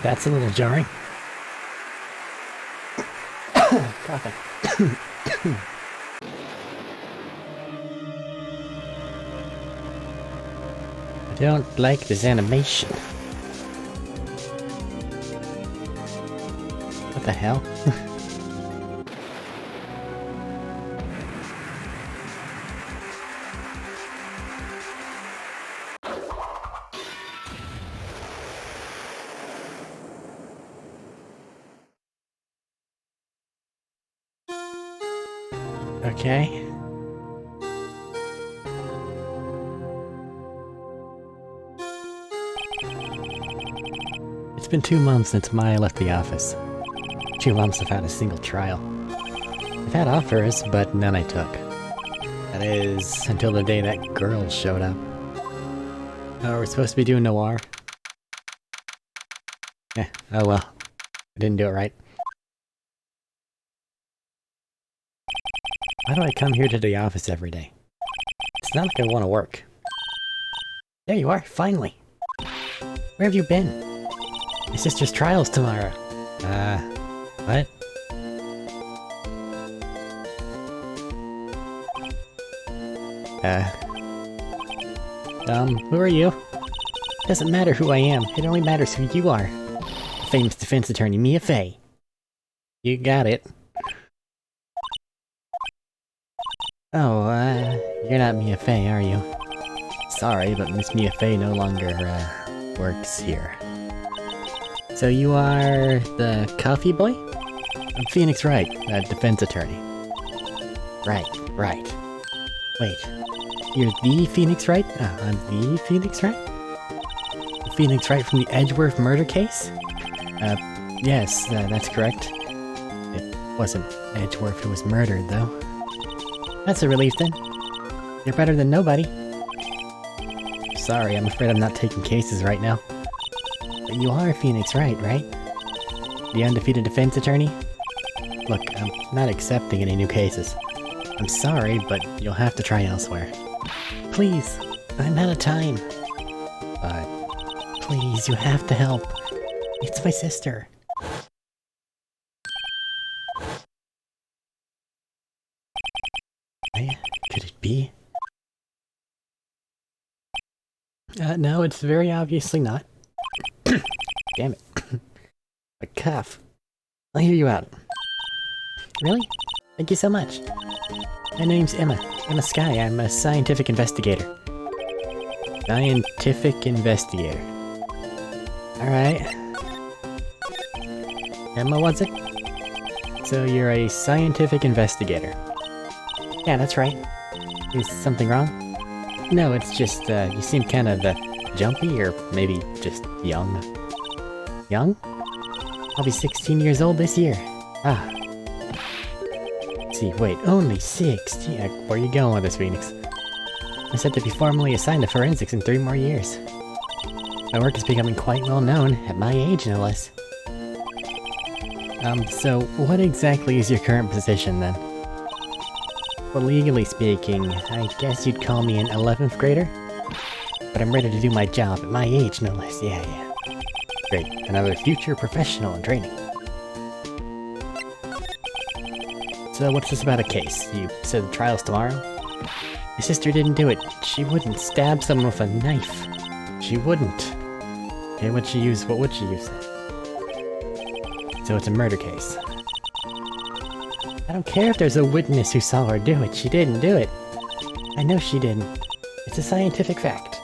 That's a little jarring. Coughing. I don't like this animation. What the hell? Okay. It's been 2 months since Maya left the office. 2 months without a single trial. I've had offers, but none I took. That is, until the day that girl showed up. Oh, we're supposed to be doing noir? Oh well. I didn't do it right. Why do I come here to the office every day? It's not like I want to work. There you are, finally! Where have you been? My sister's trial's tomorrow. What? Who are you? Doesn't matter who I am, it only matters who you are. Famous defense attorney Mia Fey. You got it. Oh, you're not Mia Fey, are you? Sorry, but Miss Mia Fey no longer, works here. So you are the coffee boy? I'm Phoenix Wright, a defense attorney. Right. Wait, you're the Phoenix Wright? I'm the Phoenix Wright? The Phoenix Wright from the Edgeworth murder case? Yes, that's correct. It wasn't Edgeworth who was murdered, though. That's a relief, then. You're better than nobody. Sorry, I'm afraid I'm not taking cases right now. But you are Phoenix Wright, right? The undefeated defense attorney? Look, I'm not accepting any new cases. I'm sorry, but you'll have to try elsewhere. Please, I'm out of time. But please, you have to help. It's my sister. Could it be? No, it's very obviously not. Damn it. A cough. I'll hear you out. Really? Thank you so much. My name's Emma. Emma Sky. I'm a scientific investigator. Scientific investigator. Alright. Emma, was it? So you're a scientific investigator. Yeah, that's right. Is something wrong? No, it's just, you seem kind of, jumpy, or maybe just young. Young? I'll be 16 years old this year. Ah. Let's see, wait, only 16? Where are you going with this, Phoenix? I said to be formally assigned to forensics in 3 more years. My work is becoming quite well known, at my age no less. So what exactly is your current position then? Well, legally speaking, I guess you'd call me an 11th grader? But I'm ready to do my job at my age no less, yeah. Great, another future professional in training. So what's this about a case? You said the trial's tomorrow? My sister didn't do it. She wouldn't stab someone with a knife. She wouldn't. Okay, what would she use then? So it's a murder case. I don't care if there's a witness who saw her do it. She didn't do it. I know she didn't. It's a scientific fact.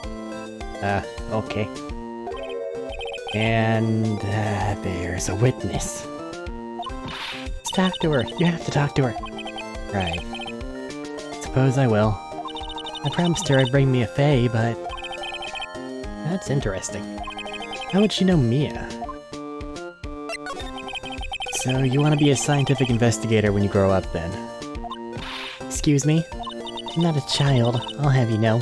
Okay. And, there's a witness. Let's talk to her. You have to talk to her. Right. Suppose I will. I promised her I'd bring Mia Fey, but... That's interesting. How would she know Mia? So, you want to be a scientific investigator when you grow up, then? Excuse me? I'm not a child, I'll have you know.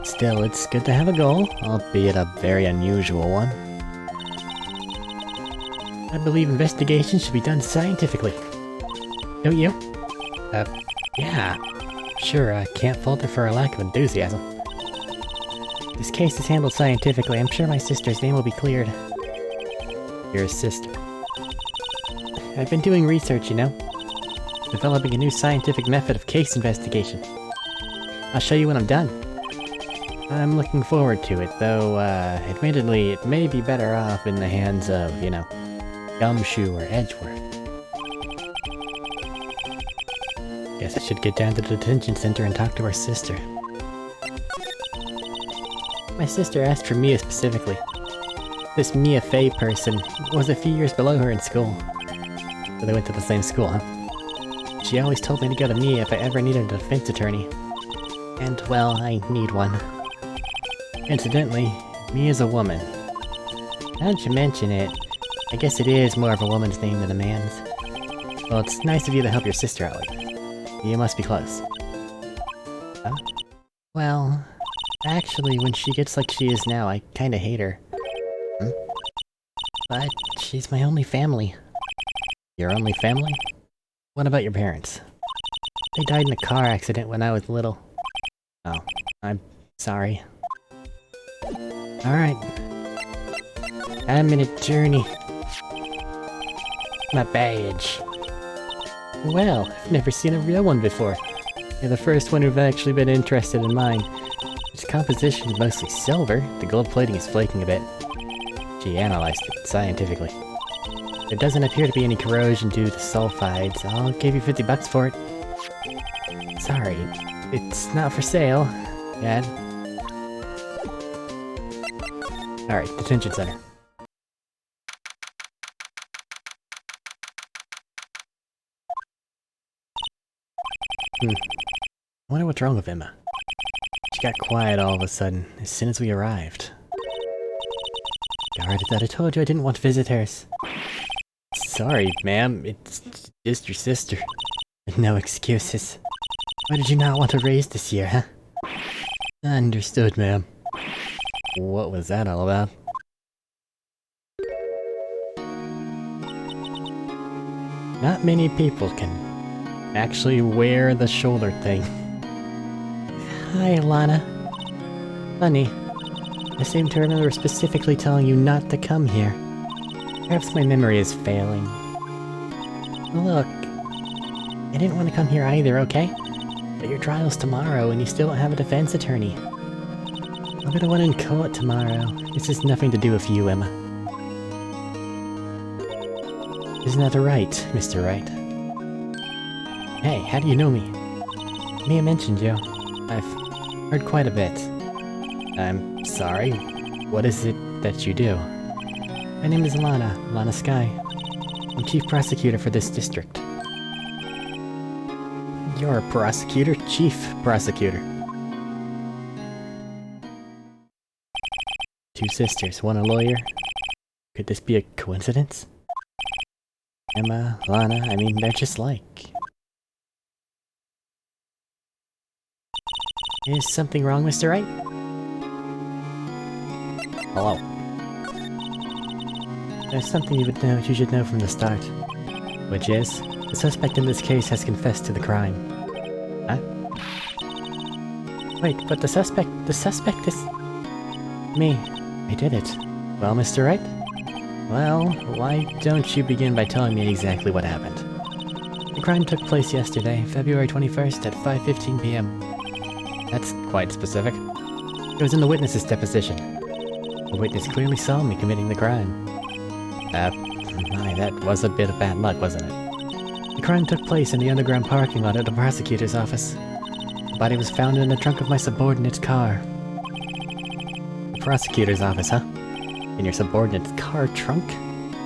Still, it's good to have a goal, albeit a very unusual one. I believe investigations should be done scientifically. Don't you? Yeah. Sure, I can't fault her for her lack of enthusiasm. This case is handled scientifically. I'm sure my sister's name will be cleared. You're his sister. I've been doing research, you know? Developing a new scientific method of case investigation. I'll show you when I'm done. I'm looking forward to it, though, admittedly, it may be better off in the hands of, you know, Gumshoe or Edgeworth. Guess I should get down to the detention center and talk to our sister. My sister asked for Mia specifically. This Mia Fey person was a few years below her in school. So they went to the same school, huh? She always told me to go to Mia if I ever needed a defense attorney. And, well, I need one. Incidentally, Mia's a woman. Now that you mention it, I guess it is more of a woman's name than a man's. Well, it's nice of you to help your sister out like that. You must be close. Huh? Well, actually, when she gets like she is now, I kinda hate her. But she's my only family. Your only family? What about your parents? They died in a car accident when I was little. Oh, I'm sorry. Alright. I'm an attorney. My badge. Well, I've never seen a real one before. You're the first one who've actually been interested in mine. Its composition is mostly silver, the gold plating is flaking a bit. She analyzed it scientifically. There doesn't appear to be any corrosion due to sulfides. I'll give you $50 for it. Sorry, it's not for sale, Dad. Alright, detention center. I wonder what's wrong with Emma. She got quiet all of a sudden, as soon as we arrived. Guard, I thought I told you I didn't want visitors. Sorry, ma'am, it's just your sister. No excuses. Why did you not want to raise this year, huh? Understood, ma'am. What was that all about? Not many people can actually wear the shoulder thing. Hi, Alana. Funny, I seem to remember specifically telling you not to come here. Perhaps my memory is failing. Look, I didn't want to come here either, okay? But your trial's tomorrow and you still don't have a defense attorney. I'll be the one in court tomorrow. This has nothing to do with you, Emma. Isn't that right, Mr. Wright? Hey, how do you know me? Mia mentioned you. I've heard quite a bit. I'm sorry. What is it that you do? My name is Lana Sky. I'm chief prosecutor for this district. You're a prosecutor? Chief prosecutor. Two sisters, one a lawyer. Could this be a coincidence? Emma, Lana, I mean, they're just like. Is something wrong, Mr. Wright? Hello. There's something you should know from the start. Which is, the suspect in this case has confessed to the crime. Huh? Wait, but the suspect is... me. I did it. Well, Mr. Wright? Well, why don't you begin by telling me exactly what happened? The crime took place yesterday, February 21st at 5:15 p.m. That's quite specific. It was in the witness's deposition. The witness clearly saw me committing the crime. My, that was a bit of bad luck, wasn't it? The crime took place in the underground parking lot at the prosecutor's office. The body was found in the trunk of my subordinate's car. The prosecutor's office, huh? In your subordinate's car trunk?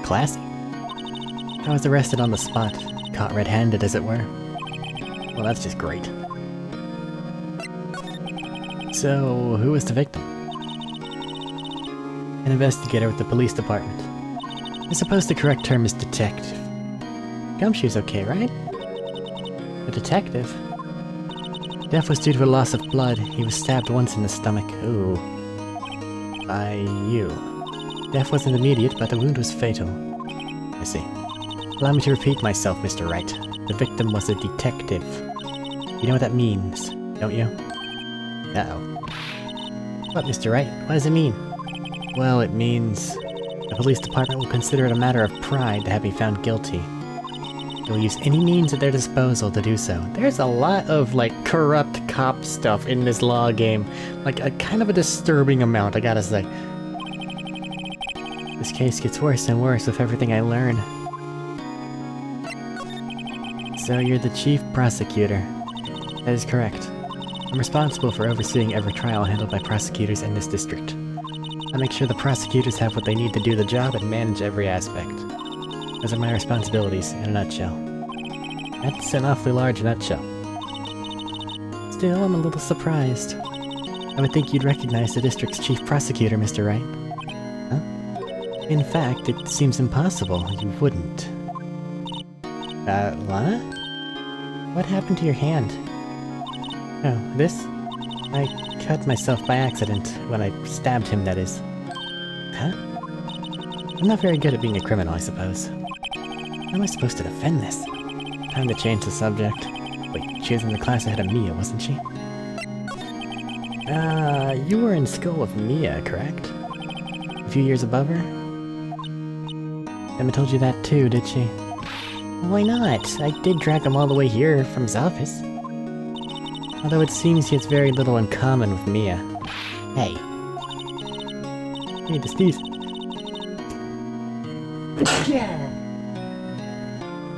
Classy. I was arrested on the spot, caught red-handed as it were. Well, that's just great. So, who was the victim? An investigator with the police department. I suppose the correct term is detective. Gumshoe's okay, right? A detective? Death was due to a loss of blood. He was stabbed once in the stomach. Ooh. By you. Death wasn't immediate, but the wound was fatal. I see. Allow me to repeat myself, Mr. Wright. The victim was a detective. You know what that means, don't you? Uh-oh. What, Mr. Wright? What does it mean? Well, it means... The police department will consider it a matter of pride to have me found guilty. They will use any means at their disposal to do so. There's a lot of, like, corrupt cop stuff in this law game. Like, a kind of a disturbing amount, I gotta say. This case gets worse and worse with everything I learn. So you're the chief prosecutor. That is correct. I'm responsible for overseeing every trial handled by prosecutors in this district. I make sure the prosecutors have what they need to do the job and manage every aspect. Those are my responsibilities, in a nutshell. That's an awfully large nutshell. Still, I'm a little surprised. I would think you'd recognize the district's chief prosecutor, Mr. Wright. Huh? In fact, it seems impossible you wouldn't. Lana? What happened to your hand? Oh, this? I cut myself by accident, when I stabbed him, that is. Huh? I'm not very good at being a criminal, I suppose. How am I supposed to defend this? Time to change the subject. Wait, she was in the class ahead of Mia, wasn't she? You were in school with Mia, correct? A few years above her? Emma told you that too, did she? Why not? I did drag him all the way here from his office. Although it seems he has very little in common with Mia. Hey. Need to sneeze.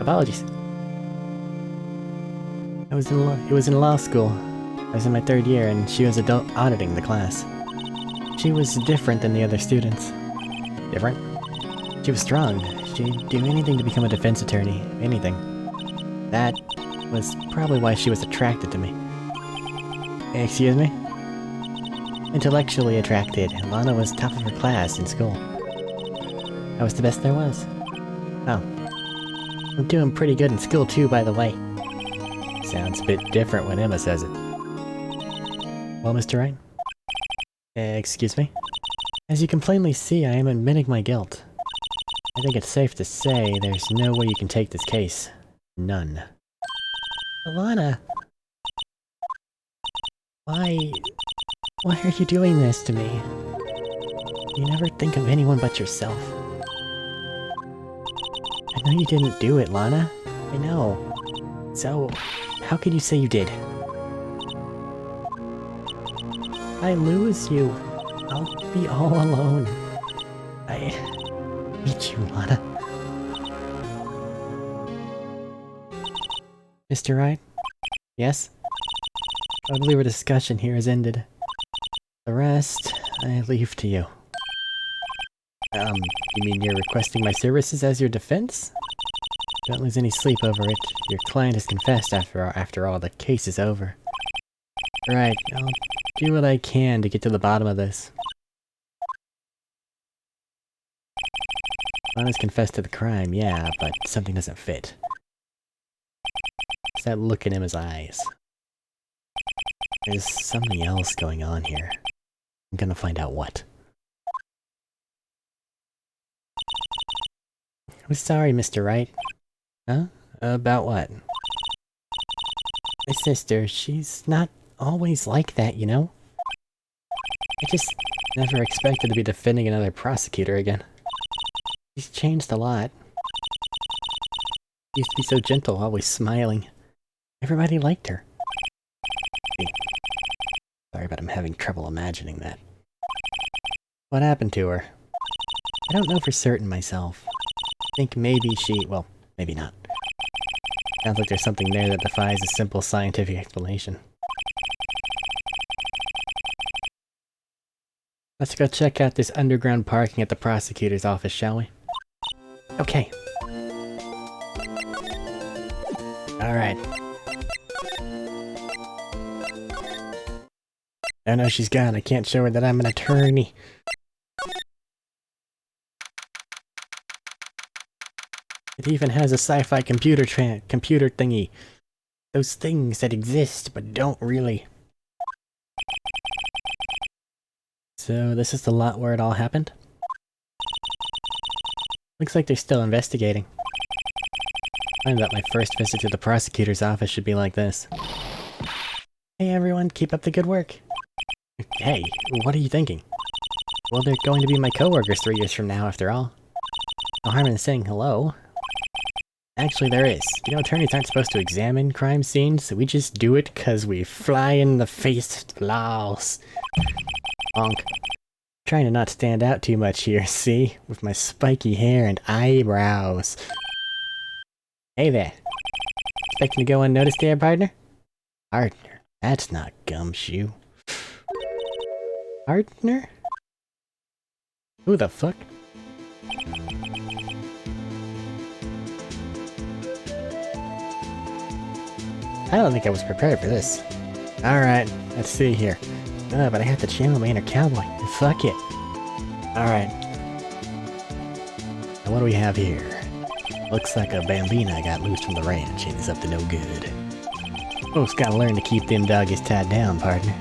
Apologies. It was in law school. I was in my 3rd year and she was auditing the class. She was different than the other students. Different? She was strong. She'd do anything to become a defense attorney. Anything. That was probably why she was attracted to me. Excuse me? Intellectually attracted, Lana was top of her class in school. I was the best there was. Oh. I'm doing pretty good in school too, by the way. Sounds a bit different when Emma says it. Well, Mr. Wright? Excuse me? As you can plainly see, I am admitting my guilt. I think it's safe to say there's no way you can take this case. None. Alana! Why are you doing this to me? You never think of anyone but yourself. I know you didn't do it, Lana. I know. So, how could you say you did? If I lose you, I'll be all alone. I hate you, Lana. Mr. Wright? Yes? I believe our discussion here has ended. The rest, I leave to you. You mean you're requesting my services as your defense? Don't lose any sleep over it. Your client has confessed after all, the case is over. Right, I'll do what I can to get to the bottom of this. Lana's confessed to the crime, yeah, but something doesn't fit. It's that look in Emma's eyes. There's something else going on here. I'm gonna find out what. I'm sorry, Mr. Wright. Huh? About what? My sister, she's not always like that, you know? I just never expected to be defending another prosecutor again. She's changed a lot. She used to be so gentle, always smiling. Everybody liked her. Sorry, but I'm having trouble imagining that. What happened to her? I don't know for certain myself. I think maybe she... well, maybe not. Sounds like there's something there that defies a simple scientific explanation. Let's go check out this underground parking at the prosecutor's office, shall we? Okay. Alright. Oh no, she's gone. I can't show her that I'm an attorney. It even has a sci-fi computer thingy. Those things that exist but don't really. So this is the lot where it all happened? Looks like they're still investigating. I thought my first visit to the prosecutor's office should be like this. Hey everyone, keep up the good work. Hey, what are you thinking? Well, they're going to be my coworkers 3 years from now, after all. No harm in saying hello. Actually, there is. You know, attorneys aren't supposed to examine crime scenes, so we just do it because we fly in the face lols. Bonk. Trying to not stand out too much here, see? With my spiky hair and eyebrows. Hey there. Expecting to go unnoticed there, partner? Partner? That's not gumshoe. Partner? Who the fuck? I don't think I was prepared for this. Alright, let's see here. But I have to channel my inner cowboy. Fuck it. Alright. Now what do we have here? Looks like a bambina got loose from the ranch and is up to no good. Folks gotta learn to keep them doggies tied down, partner.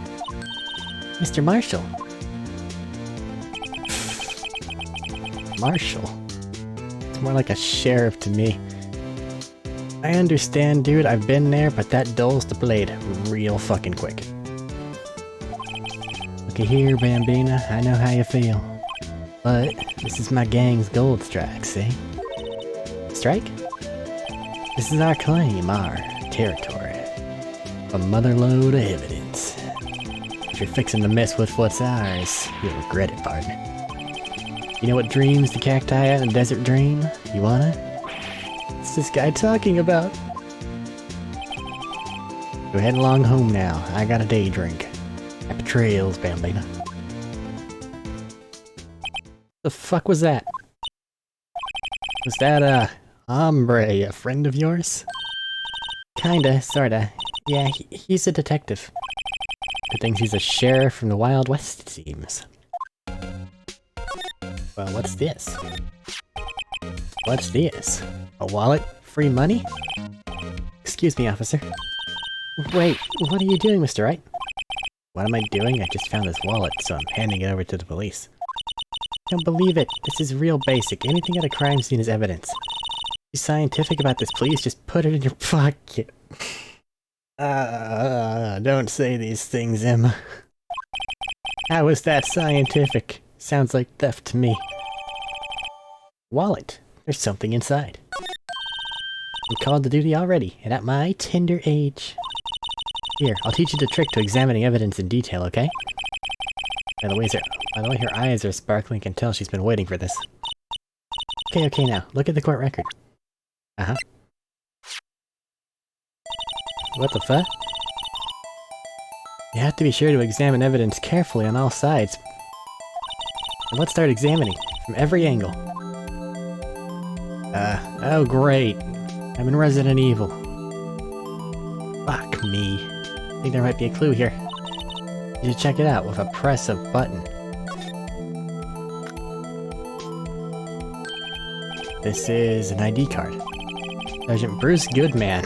Mr. Marshall. Marshall? It's more like a sheriff to me. I understand, dude, I've been there, but that dulls the blade real fucking quick. Looky here, Bambina, I know how you feel. But, this is my gang's gold strike, see? Strike? This is our claim, our territory. A motherload of evidence. If you're fixing to mess with what's ours, you'll regret it, partner. You know what dreams the cacti out in the desert dream? You wanna? What's this guy talking about? Go head along home now. I got a day drink. Happy trails, Bambina. The fuck was that? Was that, hombre, a friend of yours? Kinda, sorta. Yeah, he's a detective. Good thing he's a sheriff from the Wild West, it seems. Well, what's this? What's this? A wallet? Free money? Excuse me, officer. Wait, what are you doing, Mr. Wright? What am I doing? I just found this wallet, so I'm handing it over to the police. Don't believe it. This is real basic. Anything at a crime scene is evidence. Be scientific about this, please. Just put it in your pocket. Don't say these things, Emma. How is that scientific? Sounds like theft to me. Wallet. There's something inside. You called the duty already, and at my tender age. Here, I'll teach you the trick to examining evidence in detail, okay? By the way, her eyes are sparkling, I can tell she's been waiting for this. Okay, now, look at the court record. Uh-huh. What the fuck? You have to be sure to examine evidence carefully on all sides. And let's start examining, from every angle. Oh great. I'm in Resident Evil. Fuck me. I think there might be a clue here. You should check it out with a press of button. This is an ID card. Sergeant Bruce Goodman.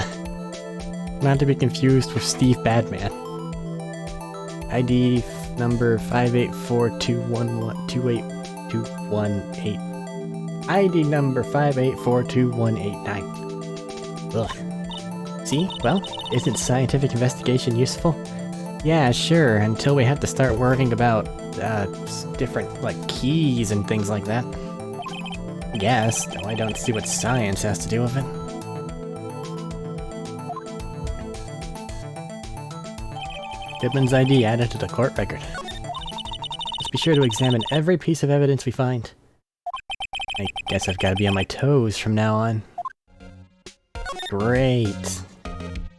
Not to be confused with Steve Badman. ID number 58421128218. ID number 5842189. Ugh. See? Well, isn't scientific investigation useful? Yeah, sure, until we have to start worrying about, different, like, keys and things like that. Yes, though I don't see what science has to do with it. Goodman's ID added to the court record. Let's be sure to examine every piece of evidence we find. I guess I've got to be on my toes from now on. Great.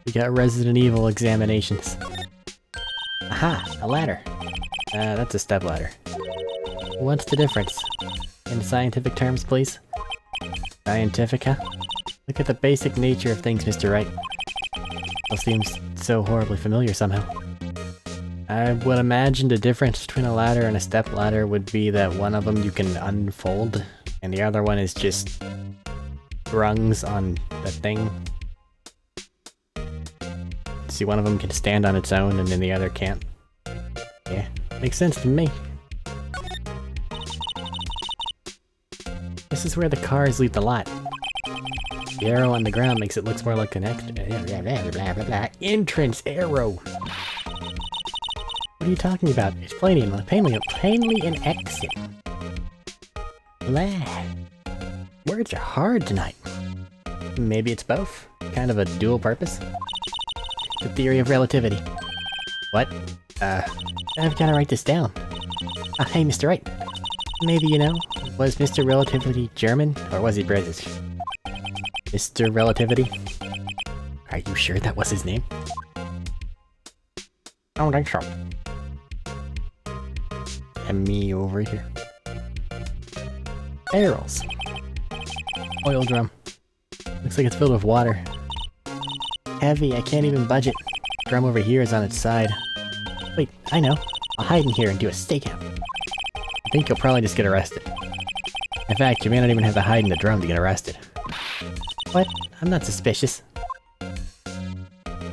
We got Resident Evil examinations. Aha! A ladder. That's a step ladder. What's the difference? In scientific terms, please? Scientific, huh? Look at the basic nature of things, Mr. Wright. It seems so horribly familiar somehow. I would imagine the difference between a ladder and a step ladder would be that one of them you can unfold, and the other one is just rungs on the thing. See, one of them can stand on its own and then the other can't. Yeah, makes sense to me. This is where the cars leave the lot. The arrow on the ground makes it look more like an entrance arrow. What are you talking about? It's plainly an exit. Blah. Words are hard tonight. Maybe it's both. Kind of a dual purpose. The theory of relativity. What? I've gotta write this down. Hey, Mr. Wright. Maybe you know, was Mr. Relativity German, or was he British? Mr. Relativity? Are you sure that was his name? I don't think so. And me over here. Barrels. Oil drum. Looks like it's filled with water. Heavy, I can't even budge it. Drum over here is on its side. Wait, I know. I'll hide in here and do a stakeout. I think you'll probably just get arrested. In fact, you may not even have to hide in the drum to get arrested. What? I'm not suspicious.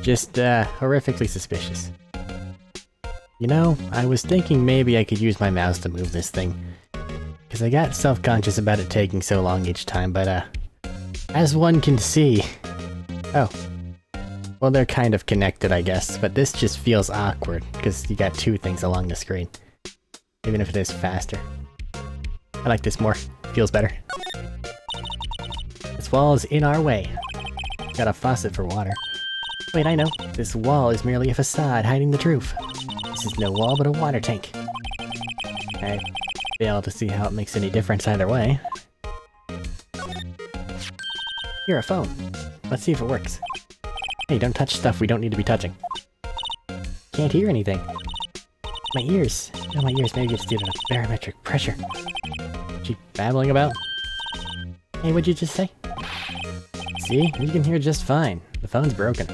Just, horrifically suspicious. You know, I was thinking maybe I could use my mouse to move this thing. Because I got self-conscious about it taking so long each time, but, as one can see... Oh. Well, they're kind of connected, I guess, but this just feels awkward, because you got two things along the screen. Even if it is faster. I like this more. Feels better. This wall is in our way. Got a faucet for water. Wait, I know. This wall is merely a facade hiding the truth. This is no wall, but a water tank. I fail to see how it makes any difference either way. Here, a phone. Let's see if it works. Hey, don't touch stuff we don't need to be touching. Can't hear anything. My ears. No, my ears. Maybe it's due to barometric pressure. What's she babbling about? Hey, what'd you just say? See? You can hear just fine. The phone's broken.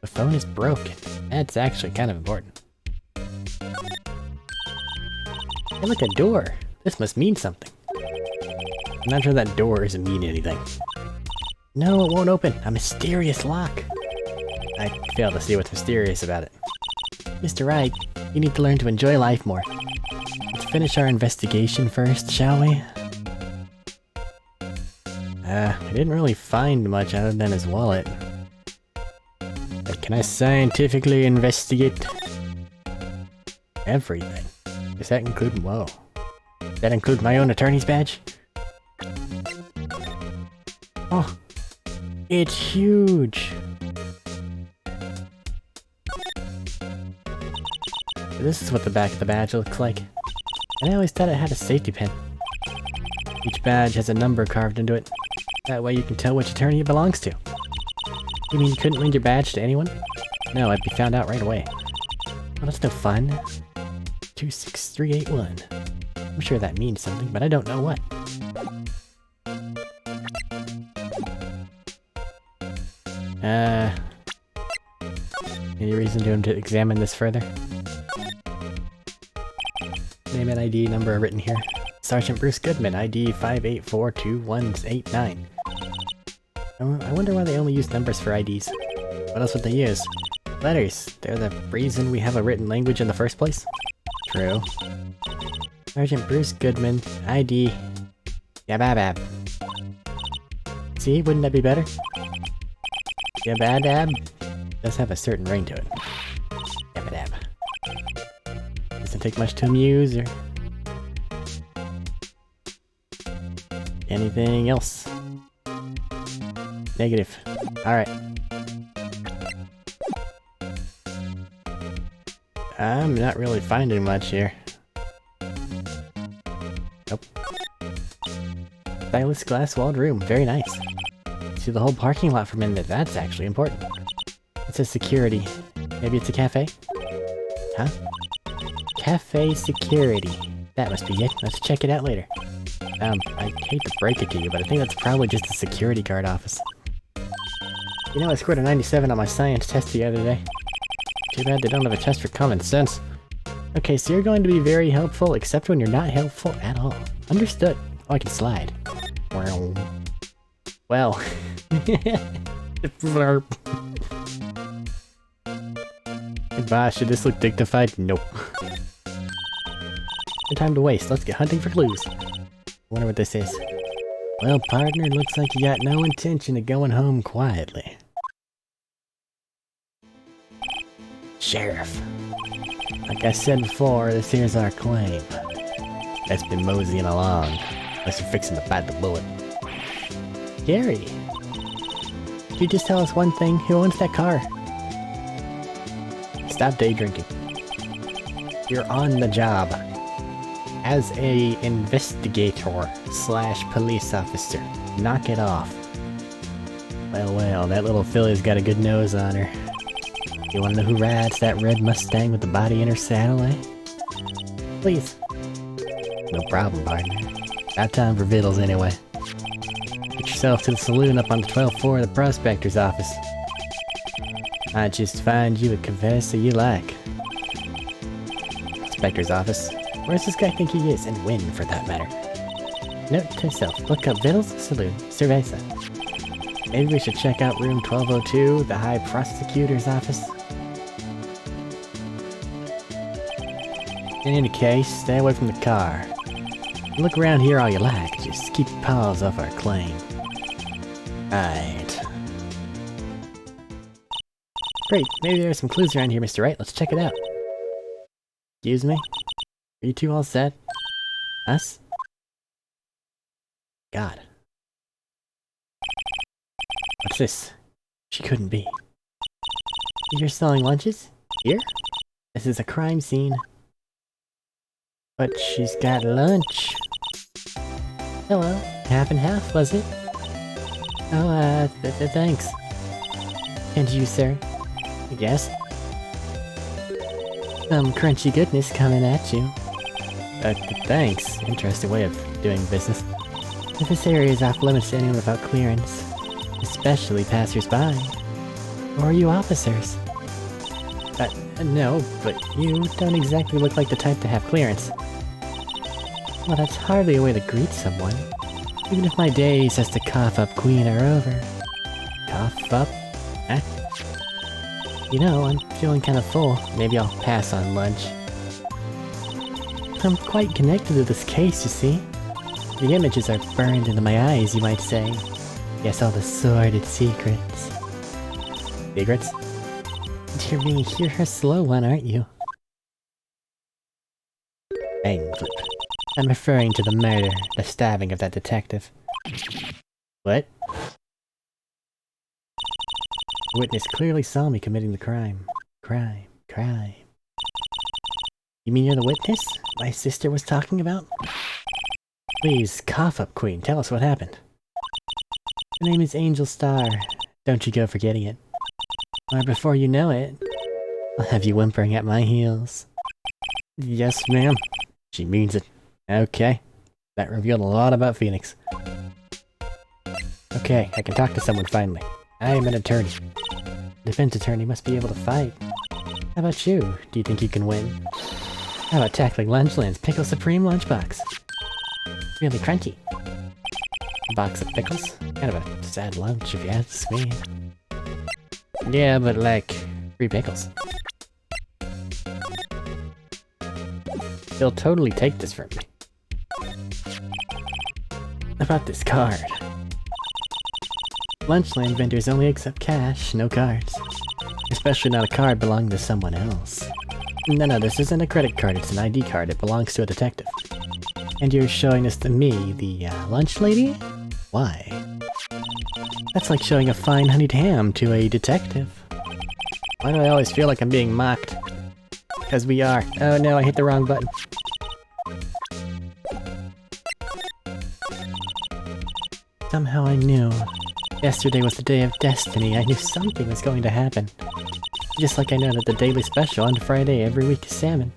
The phone is broken. That's actually kind of important. Hey, look, a door. This must mean something. I'm not sure that door doesn't mean anything. No, it won't open. A mysterious lock. I fail to see what's mysterious about it. Mr. Wright, you need to learn to enjoy life more. Let's finish our investigation first, shall we? I didn't really find much other than his wallet. But can I scientifically investigate everything? Does that include... Whoa. Does that include my own attorney's badge? Oh. It's huge! This is what the back of the badge looks like. And I always thought it had a safety pin. Each badge has a number carved into it. That way you can tell which attorney it belongs to. You mean you couldn't lend your badge to anyone? No, I'd be found out right away. Well, that's no fun. 26381. I'm sure that means something, but I don't know what. Any reason to examine this further? Name and ID number are written here. Sergeant Bruce Goodman, ID 5842189. I wonder why they only use numbers for IDs. What else would they use? Letters. They're the reason we have a written language in the first place? True. Sergeant Bruce Goodman, ID... Yababab. See, wouldn't that be better? Yabadab does have a certain ring to it. Yabadab. Doesn't take much to amuse, or... anything else? Negative. Alright. I'm not really finding much here. Nope. Stylish glass-walled room. Very nice. See the whole parking lot from in there. That's actually important. It says security. Maybe it's a cafe? Huh? Cafe security. That must be it. Let's check it out later. I hate to break it to you, but I think that's probably just a security guard office. You know, I scored a 97 on my science test the other day. Too bad they don't have a test for common sense. Okay, so you're going to be very helpful, except when you're not helpful at all. Understood. Oh, I can slide. Well. Goodbye, should this look dignified? Nope. No time to waste, let's get hunting for clues. Wonder what this is. Well, partner, looks like you got no intention of going home quietly. Sheriff. Like I said before, this here's our claim. That's been moseying along, unless you're fixing to bite the bullet. Gary! Could you just tell us one thing? Who owns that car? Stop day drinking. You're on the job. As a investigator / police officer. Knock it off. Well, well, that little filly's got a good nose on her. You wanna know who rides that red Mustang with the body in her saddle, eh? Please. No problem, partner. Got time for vittles anyway. Get yourself to the saloon up on the 12th floor of the prospector's office. I just find you a confessor you like. Prospector's office? Where's this guy think he is, and when, for that matter? Note to self, look up Vittles Saloon, Cerveza. Maybe we should check out room 1202, the High Prosecutor's office. In any case, stay away from the car. Look around here all you like, just keep your paws off our claim. Right. Great, maybe there are some clues around here, Mr. Wright. Let's check it out. Excuse me? Are you two all set? Us? God. What's this? She couldn't be. You're selling lunches? Here? This is a crime scene. But she's got lunch. Hello. Half and half, was it? Oh, thanks. And you, sir? Yes? Some crunchy goodness coming at you. Thanks. Interesting way of doing business. This area is off limits to anyone without clearance. Especially passers-by. Or are you officers? No, but you don't exactly look like the type to have clearance. Well, that's hardly a way to greet someone. Even if my days as the cough-up queen are over. Cough up? Huh? You know, I'm feeling kind of full. Maybe I'll pass on lunch. I'm quite connected to this case, you see. The images are burned into my eyes, you might say. Yes, all the sordid secrets. Secrets? Dear me, you're a slow one, aren't you? Bang flip. I'm referring to the murder, the stabbing of that detective. What? The witness clearly saw me committing the crime. Crime. You mean you're the witness my sister was talking about? Please, cough up, Queen. Tell us what happened. Her name is Angel Star. Don't you go forgetting it. Or before you know it, I'll have you whimpering at my heels. Yes, ma'am. She means it. Okay. That revealed a lot about Phoenix. Okay, I can talk to someone finally. I am an attorney. Defense attorney must be able to fight. How about you? Do you think you can win? How about tackling Lunchland's Pickle Supreme lunchbox? Really crunchy. A box of pickles? Kind of a sad lunch if you ask me. Yeah, but like, 3 pickles. He'll totally take this from me. About this card. Lunchland vendors only accept cash, no cards. Especially not a card belonging to someone else. No, this isn't a credit card, it's an ID card. It belongs to a detective. And you're showing this to me, the lunch lady? Why? That's like showing a fine honeyed ham to a detective. Why do I always feel like I'm being mocked? Because we are. Oh no, I hit the wrong button. Somehow I knew. Yesterday was the day of destiny. I knew something was going to happen. Just like I know that the daily special on Friday every week is salmon.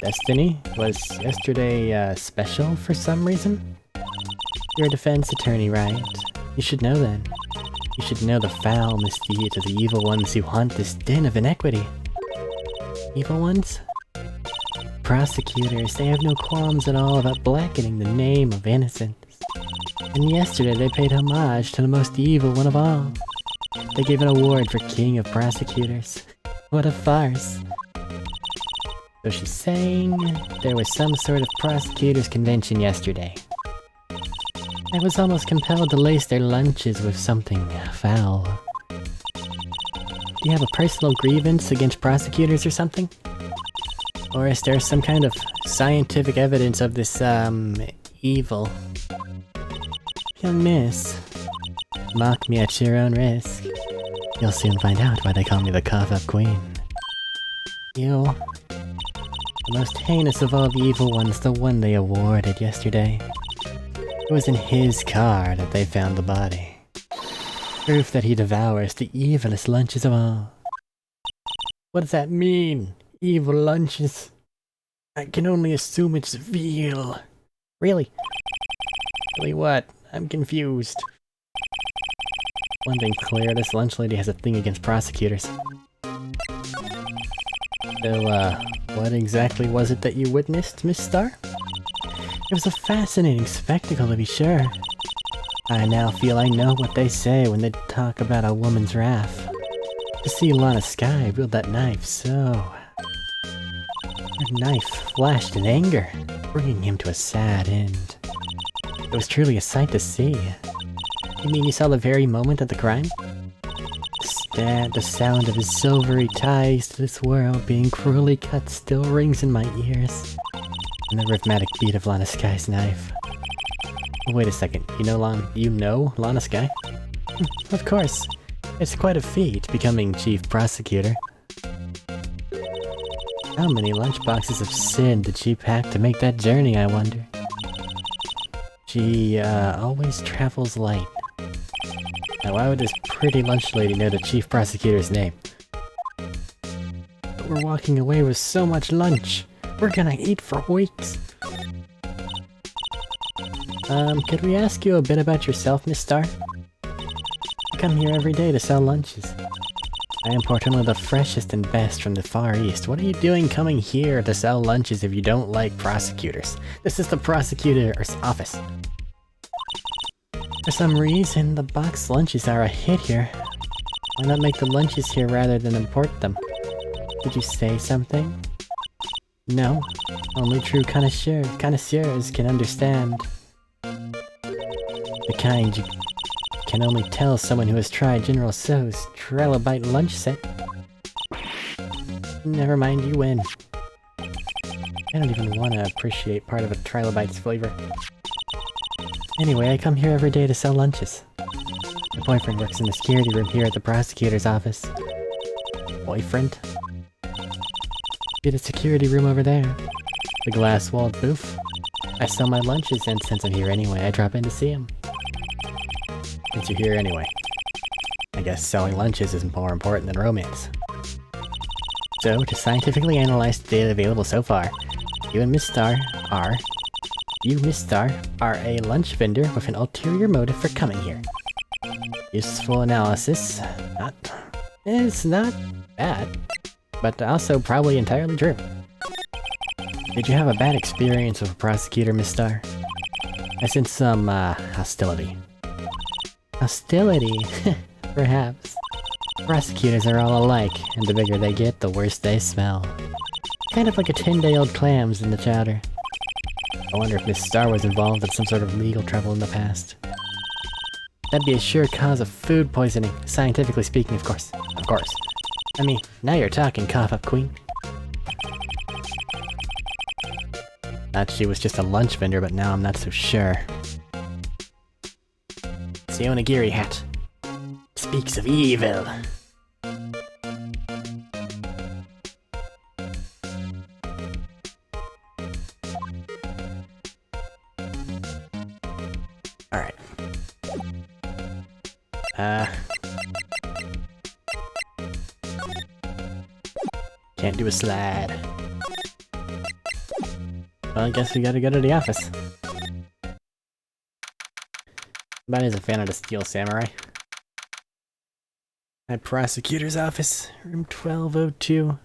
Destiny? Was yesterday, special for some reason? You're a defense attorney, right? You should know then. You should know the foul misdeeds of the evil ones who haunt this den of inequity. Evil ones? Prosecutors, they have no qualms at all about blackening the name of innocence. And yesterday they paid homage to the most evil one of all. They gave an award for King of Prosecutors. What a farce. So she's saying there was some sort of prosecutors' convention yesterday. I was almost compelled to lace their lunches with something foul. Do you have a personal grievance against prosecutors or something? Or is there some kind of scientific evidence of this, evil? Young miss, mock me at your own risk. You'll soon find out why they call me the Cough-Up Queen. You, the most heinous of all the evil ones, the one they awarded yesterday. It was in his car that they found the body. Proof that he devours the evilest lunches of all. What does that mean? Evil lunches? I can only assume it's veal. Really? Really what? I'm confused. One thing clear, this lunch lady has a thing against prosecutors. So, what exactly was it that you witnessed, Miss Star? It was a fascinating spectacle, to be sure. I now feel I know what they say when they talk about a woman's wrath. To see Lana Sky wield that knife so... Her knife flashed in anger, bringing him to a sad end. It was truly a sight to see. You mean you saw the very moment of the crime? The sound of his silvery ties to this world being cruelly cut still rings in my ears. And the rhythmic beat of Lana Sky's knife. Wait a second, you know Lana Sky? Of course. It's quite a feat, becoming chief prosecutor. How many lunchboxes of sin did she pack to make that journey, I wonder? She, always travels light. Now why would this pretty lunch lady know the chief prosecutor's name? But we're walking away with so much lunch. We're gonna eat for weeks. Could we ask you a bit about yourself, Miss Star? I come here every day to sell lunches. I import only the freshest and best from the Far East. What are you doing coming here to sell lunches if you don't like prosecutors? This is the prosecutor's office. For some reason, the boxed lunches are a hit here. Why not make the lunches here rather than import them? Did you say something? No. Only true connoisseurs can understand. The kind you can only tell someone who has tried General Tso's Trilobite lunch set. Never mind, you win. I don't even want to appreciate part of a Trilobite's flavor. Anyway, I come here every day to sell lunches. My boyfriend works in the security room here at the prosecutor's office. Boyfriend? See the security room over there? The glass-walled booth? I sell my lunches, and since I'm here anyway, I drop in to see him. Since you're here anyway. I guess selling lunches is more important than romance. So, to scientifically analyze the data available so far, you, Miss Star, are a lunch vendor with an ulterior motive for coming here. Useful analysis. It's not bad, but also probably entirely true. Did you have a bad experience with a prosecutor, Miss Star? I sense some, hostility. Hostility? Perhaps. Prosecutors are all alike, and the bigger they get, the worse they smell. Kind of like a 10-day-old clams in the chowder. I wonder if Miss Star was involved in some sort of legal trouble in the past. That'd be a sure cause of food poisoning, scientifically speaking, of course. Of course. I mean, now you're talking, Cough-Up Queen. Thought she was just a lunch vendor, but now I'm not so sure. It's the Onigiri hat. Speaks of evil. Alright. Can't do a slide. Well, I guess we gotta go to the office. Somebody's a fan of the Steel Samurai. At prosecutor's office, room 1202.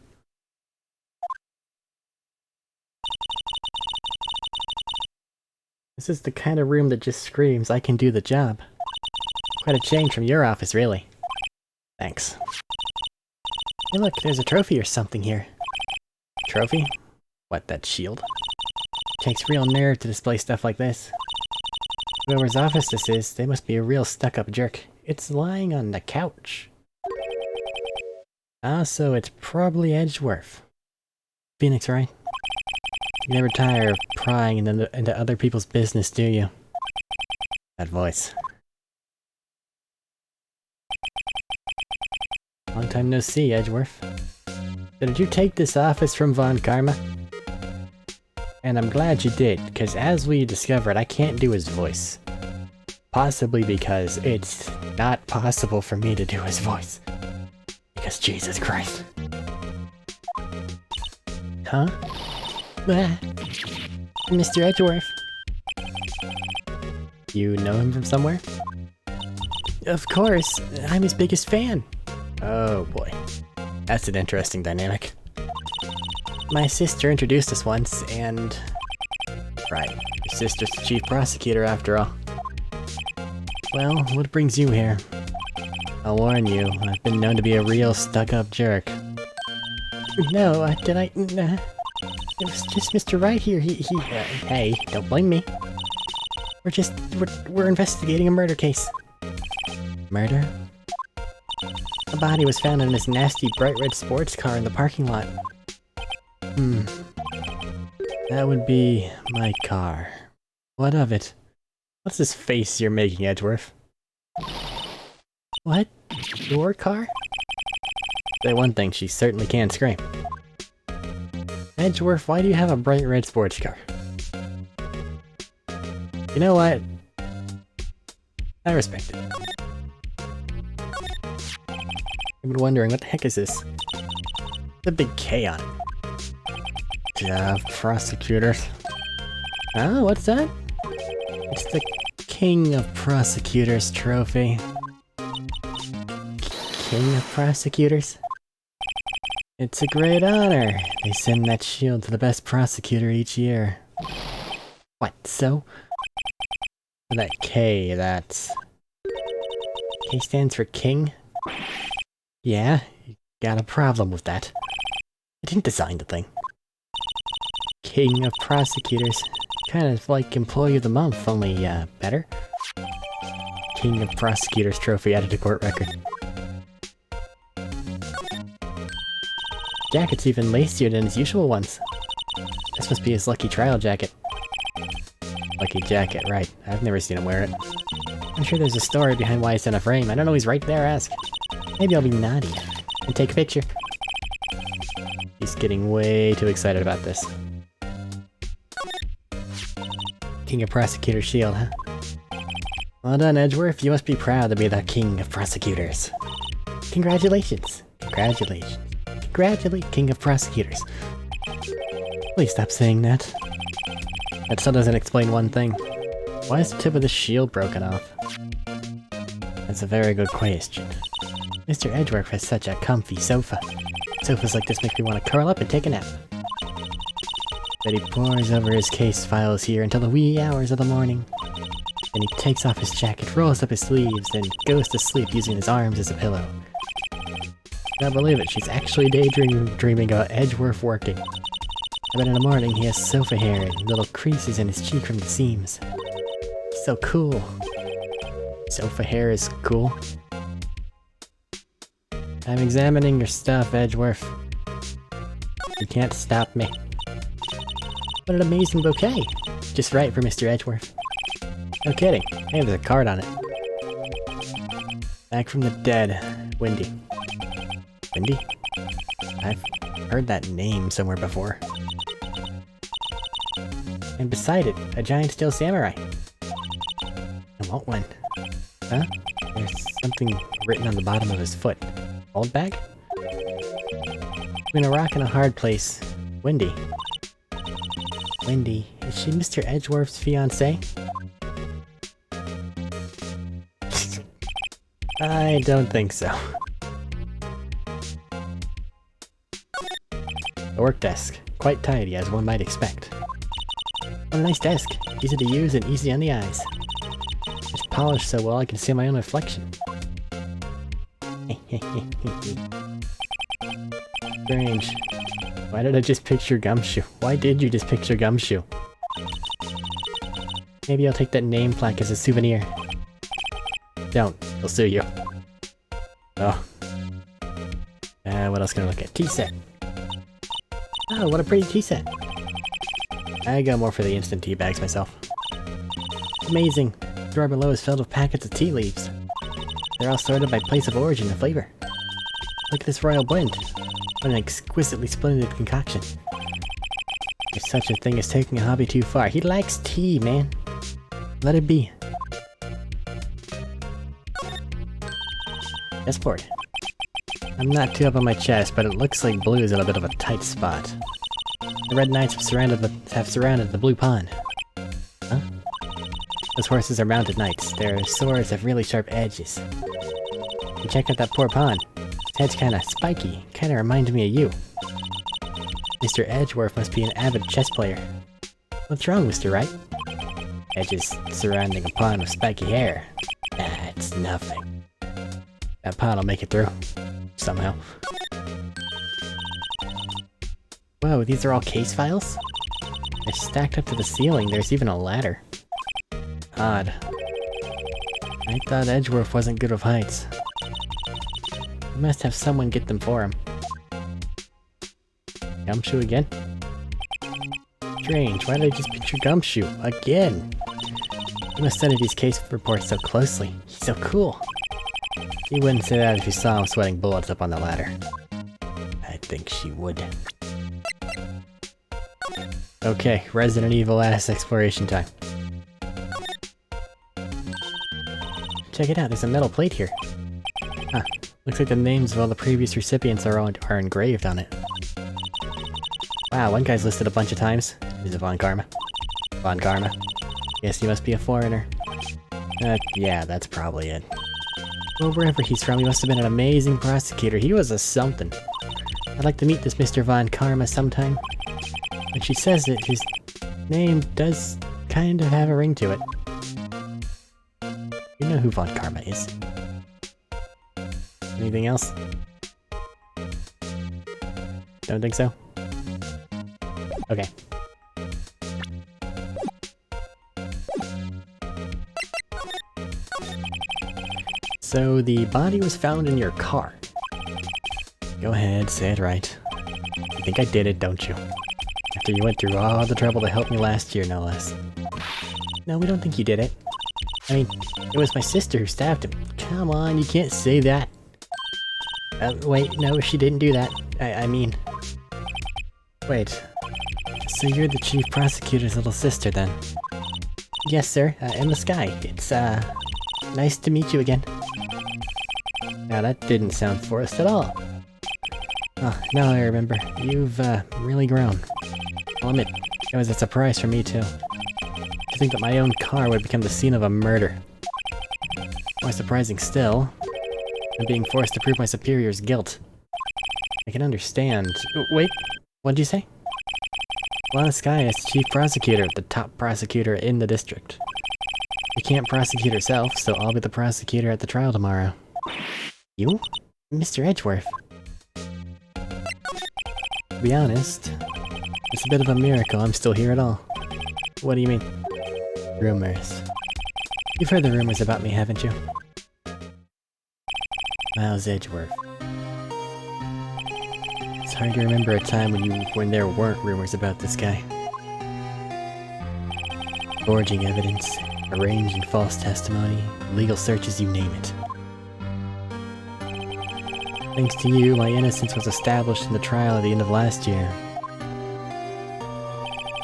This is the kind of room that just screams, I can do the job. Quite a change from your office, really. Thanks. Hey look, there's a trophy or something here. Trophy? What, that shield? Takes real nerve to display stuff like this. Whoever's office this is, they must be a real stuck-up jerk. It's lying on the couch. Ah, so it's probably Edgeworth. Phoenix, right? You never tire of prying into other people's business, do you? That voice. Long time no see, Edgeworth. So did you take this office from Von Karma? And I'm glad you did, because as we discovered, I can't do his voice. Possibly because it's not possible for me to do his voice. Because Jesus Christ. Huh? Mr. Edgeworth. You know him from somewhere? Of course, I'm his biggest fan. Oh boy. That's an interesting dynamic. My sister introduced us once, and... Right, your sister's the chief prosecutor after all. Well, what brings you here? I'll warn you, I've been known to be a real stuck-up jerk. No, did I... it was just Mr. Wright here, hey, don't blame me. We're investigating a murder case. Murder? A body was found in this nasty bright red sports car in the parking lot. That would be my car. What of it? What's this face you're making, Edgeworth? What? Your car? Say one thing, she certainly can scream. Edgeworth, why do you have a bright red sports car? You know what? I respect it. I've been wondering, what the heck is this? The big K on it. Yeah, prosecutors. Oh, what's that? It's the King of Prosecutors trophy. King of Prosecutors? It's a great honor. They send that shield to the best prosecutor each year. What, so? That K, that's... K stands for King? Yeah, you got a problem with that. I didn't design the thing. King of Prosecutors. Kind of like Employee of the Month, only, better. King of Prosecutors trophy added to court record. Jacket's even lacier than his usual ones. This must be his lucky trial jacket. Lucky jacket, right. I've never seen him wear it. I'm sure there's a story behind why it's in a frame. I don't know, he's right there, ask. Maybe I'll be naughty and take a picture. He's getting way too excited about this. King of Prosecutors shield, huh? Well done, Edgeworth. You must be proud to be the King of Prosecutors. Congratulations. Congratulations. Congratulate King of Prosecutors. Please stop saying that. That still doesn't explain one thing. Why is the tip of the shield broken off? That's a very good question. Mr. Edgeworth has such a comfy sofa. Sofas like this make me want to curl up and take a nap. But he pores over his case files here until the wee hours of the morning. Then he takes off his jacket, rolls up his sleeves, and goes to sleep using his arms as a pillow. Can't believe it, she's actually daydreaming about Edgeworth working. I bet in the morning he has sofa hair and little creases in his cheek from the seams. He's so cool. Sofa hair is cool. I'm examining your stuff, Edgeworth. You can't stop me. What an amazing bouquet! Just right for Mr. Edgeworth. No kidding. Hey, there's a card on it. Back from the dead. Wendy. Wendy? I've heard that name somewhere before. And beside it, a giant steel samurai. I want one. Huh? There's something written on the bottom of his foot. Old bag? Between a rock and a hard place. Wendy. Wendy, is she Mr. Edgeworth's fiancée? I don't think so. The work desk. Quite tidy, as one might expect. What a nice desk. Easy to use and easy on the eyes. It's polished so well I can see my own reflection. Strange. Why did I just picture Gumshoe? Why did you just picture Gumshoe? Maybe I'll take that name plaque as a souvenir. Don't. He'll sue you. Oh. What else can I look at? Tea set. Oh, what a pretty tea set. I go more for the instant tea bags myself. Amazing! The drawer below is filled with packets of tea leaves. They're all sorted by place of origin and flavor. Look at this royal blend. What an exquisitely splendid concoction. There's such a thing as taking a hobby too far. He likes tea, man. Let it be. Chessboard. I'm not too up on my chest, but it looks like blue is in a bit of a tight spot. The red knights have surrounded the blue pawn. Huh? Those horses are mounted knights. Their swords have really sharp edges. You check out that poor pawn. His head's kinda spiky. Kinda reminds me of you. Mr. Edgeworth must be an avid chess player. What's wrong, Mr. Wright? Edges surrounding a pawn with spiky hair. It's nothing. That pawn will make it through. Somehow. Whoa, these are all case files? They're stacked up to the ceiling. There's even a ladder. Odd. I thought Edgeworth wasn't good with heights. We must have someone get them for him. Gumshoe again? Strange, why did I just picture Gumshoe? Again! He must study these case reports so closely. He's so cool. He wouldn't say that if he saw him sweating bullets up on the ladder. I think she would. Okay, Resident Evil ass exploration time. Check it out, there's a metal plate here. Huh, looks like the names of all the previous recipients are engraved on it. Wow, one guy's listed a bunch of times. Is it Von Karma? Von Karma. Guess he must be a foreigner. Yeah, that's probably it. Well, wherever he's from, he must have been an amazing prosecutor. He was a something. I'd like to meet this Mr. Von Karma sometime. When she says it, his name does kind of have a ring to it. You know who Von Karma is. Anything else? Don't think so? Okay. So the body was found in your car. Go ahead, say it right. You think I did it, don't you? After you went through all the trouble to help me last year, no less. No, we don't think you did it. I mean, it was my sister who stabbed him. Come on, you can't say that. Wait, no, she didn't do that. I mean... Wait. So you're the chief prosecutor's little sister, then? Yes, sir. Emma Sky. It's, nice to meet you again. Now, that didn't sound forced at all. Oh, now I remember. You've, really grown. I'll admit, it was a surprise for me, too. To think that my own car would become the scene of a murder. More surprising still, I'm being forced to prove my superior's guilt. I can understand. Wait, what'd you say? Lana Sky is chief prosecutor, the top prosecutor in the district. She can't prosecute herself, so I'll be the prosecutor at the trial tomorrow. You? Mr. Edgeworth. To be honest, it's a bit of a miracle I'm still here at all. What do you mean? Rumors. You've heard the rumors about me, haven't you? Miles Edgeworth. It's hard to remember a time when there weren't rumors about this guy. Forging evidence, arranging false testimony, legal searches, you name it. Thanks to you, my innocence was established in the trial at the end of last year.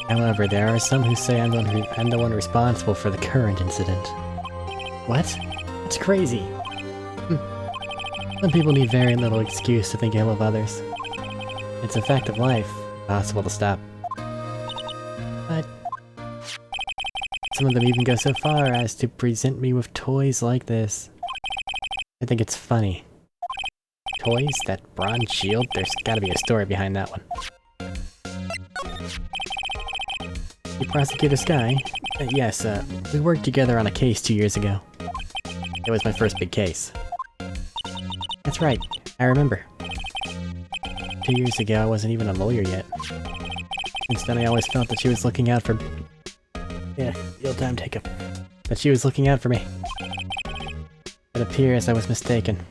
However, there are some who say I'm the one responsible for the current incident. What? That's crazy. Some people need very little excuse to think ill of others. It's a fact of life, impossible to stop. But some of them even go so far as to present me with toys like this. I think it's funny. Toys? That bronze shield? There's gotta be a story behind that one. You Prosecutor Sky? Yes, we worked together on a case 2 years ago. It was my first big case. That's right, I remember. 2 years ago, I wasn't even a lawyer yet. Since then, I always felt that she was looking out for... Yeah, real time take up. That she was looking out for me. It appears I was mistaken.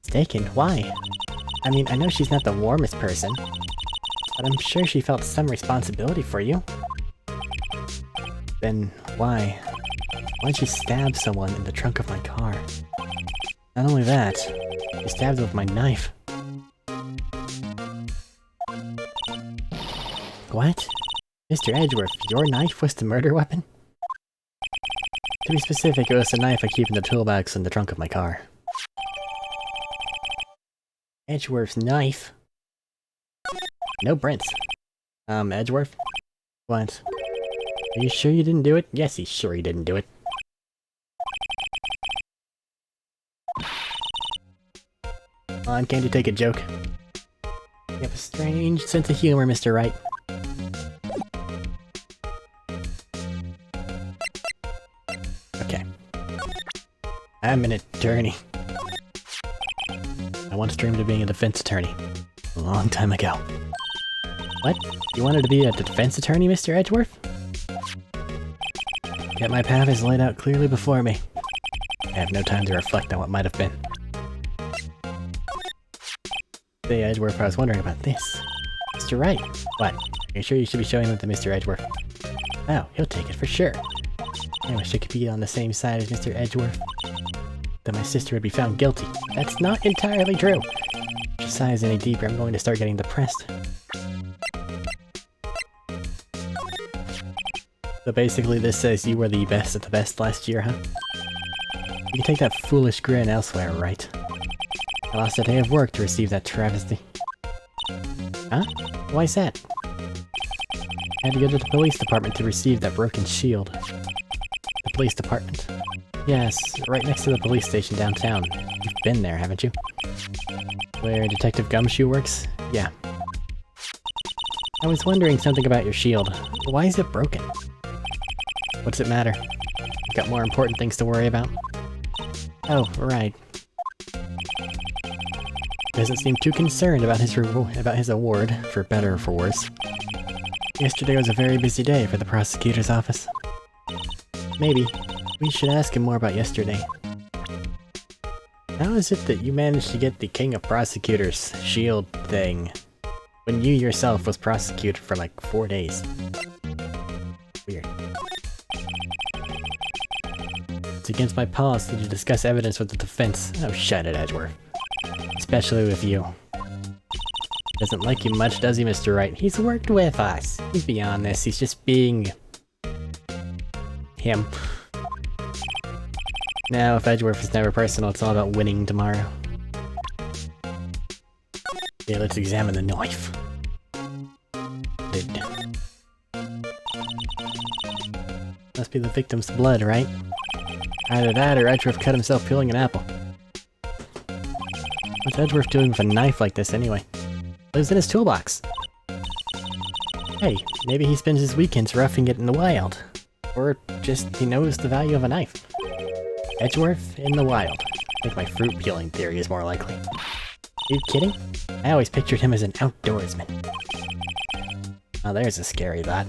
Mistaken? Why? I mean, I know she's not the warmest person. but I'm sure she felt some responsibility for you. Then why? Why'd she stab someone in the trunk of my car? Not only that, she stabbed with my knife. What? Mr. Edgeworth, your knife was the murder weapon? To be specific, it was the knife I keep in the toolbox in the trunk of my car. Edgeworth's knife? No prints. Edgeworth? What? Are you sure you didn't do it? Yes, he's sure he didn't do it. Come on, can't you take a joke? You have a strange sense of humor, Mr. Wright. Okay. I'm an attorney. I once dreamed of being a defense attorney. A long time ago. What? You wanted to be a defense attorney, Mr. Edgeworth? Yet my path is laid out clearly before me. I have no time to reflect on what might have been. Say, Edgeworth, I was wondering about this. Mr. Wright. What? Are you sure you should be showing them to Mr. Edgeworth? Oh, he'll take it for sure. I wish I could be on the same side as Mr. Edgeworth. That my sister would be found guilty. That's not entirely true. If she sighs any deeper, I'm going to start getting depressed. So basically this says you were the best at the best last year, huh? You can take that foolish grin elsewhere, right? I lost a day of work to receive that travesty. Huh? Why's that? I had to go to the police department to receive that broken shield. The police department? Yes, right next to the police station downtown. You've been there, haven't you? Where Detective Gumshoe works? Yeah. I was wondering something about your shield. Why is it broken? What does it matter? You've got more important things to worry about? Oh, right. Doesn't seem too concerned about his award, for better or for worse. Yesterday was a very busy day for the prosecutor's office. Maybe. We should ask him more about yesterday. How is it that you managed to get the King of Prosecutors shield thing when you yourself was prosecuted for like 4 days? Weird. It's against my policy to discuss evidence with the defense. Oh, shut it, Edgeworth. Especially with you. Doesn't like you much, does he, Mr. Wright? He's worked with us. He's beyond this. He's just being... him. Now, if Edgeworth is never personal, it's all about winning tomorrow. Okay, let's examine the knife. Must be the victim's blood, right? Either that or Edgeworth cut himself peeling an apple. What's Edgeworth doing with a knife like this anyway? Lives in his toolbox. Hey, maybe he spends his weekends roughing it in the wild. Or just he knows the value of a knife. Edgeworth in the wild. I think my fruit peeling theory is more likely. Are you kidding? I always pictured him as an outdoorsman. Oh, there's a scary thought.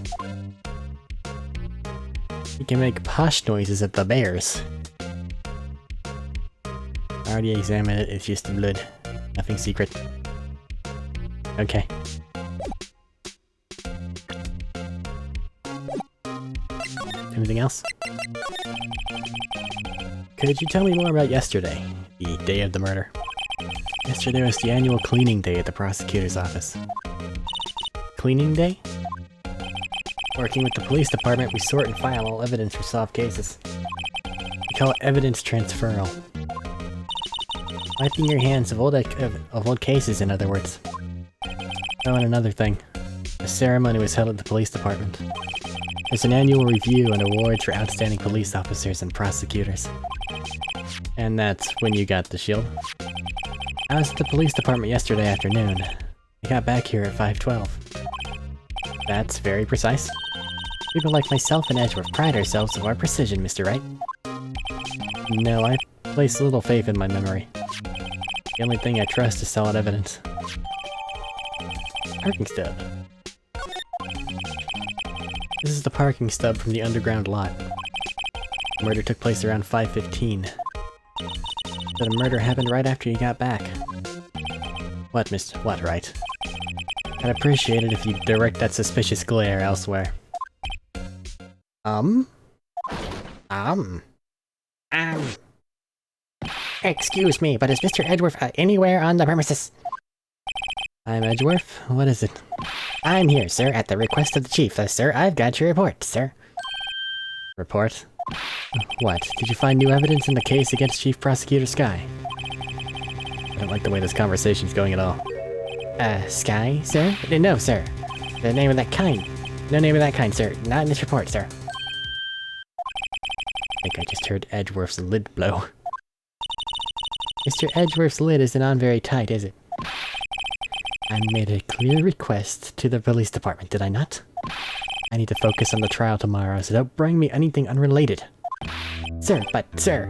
He can make posh noises at the bears. I already examined it, it's just blood. Nothing secret. Okay. Anything else? Could you tell me more about yesterday? The day of the murder. Yesterday was the annual cleaning day at the prosecutor's office. Cleaning day? Working with the police department, we sort and file all evidence for solved cases. We call it evidence transferal. Wiping your hands of old cases, in other words. Oh, and another thing. A ceremony was held at the police department. There's an annual review and awards for outstanding police officers and prosecutors. And that's when you got the shield. I was at the police department yesterday afternoon. I got back here at 5:12. That's very precise. People like myself and Edgeworth pride ourselves on our precision, Mr. Wright. No, I place little faith in my memory. The only thing I trust is solid evidence. Parking stub. This is the parking stub from the underground lot. The murder took place around 5:15. The murder happened right after you got back. What, Wright? I'd appreciate it if you direct that suspicious glare elsewhere. Excuse me, but is Mr. Edgeworth anywhere on the premises? I'm Edgeworth. What is it? I'm here, sir, at the request of the chief. Sir, I've got your report, sir. Report? What? Did you find new evidence in the case against Chief Prosecutor Sky? I don't like the way this conversation's going at all. Sky, sir? No, sir. The name of that kind. No name of that kind, sir. Not in this report, sir. I think I just heard Edgeworth's lid blow. Mr. Edgeworth's lid isn't on very tight, is it? I made a clear request to the police department, did I not? I need to focus on the trial tomorrow, so don't bring me anything unrelated. Sir, sir.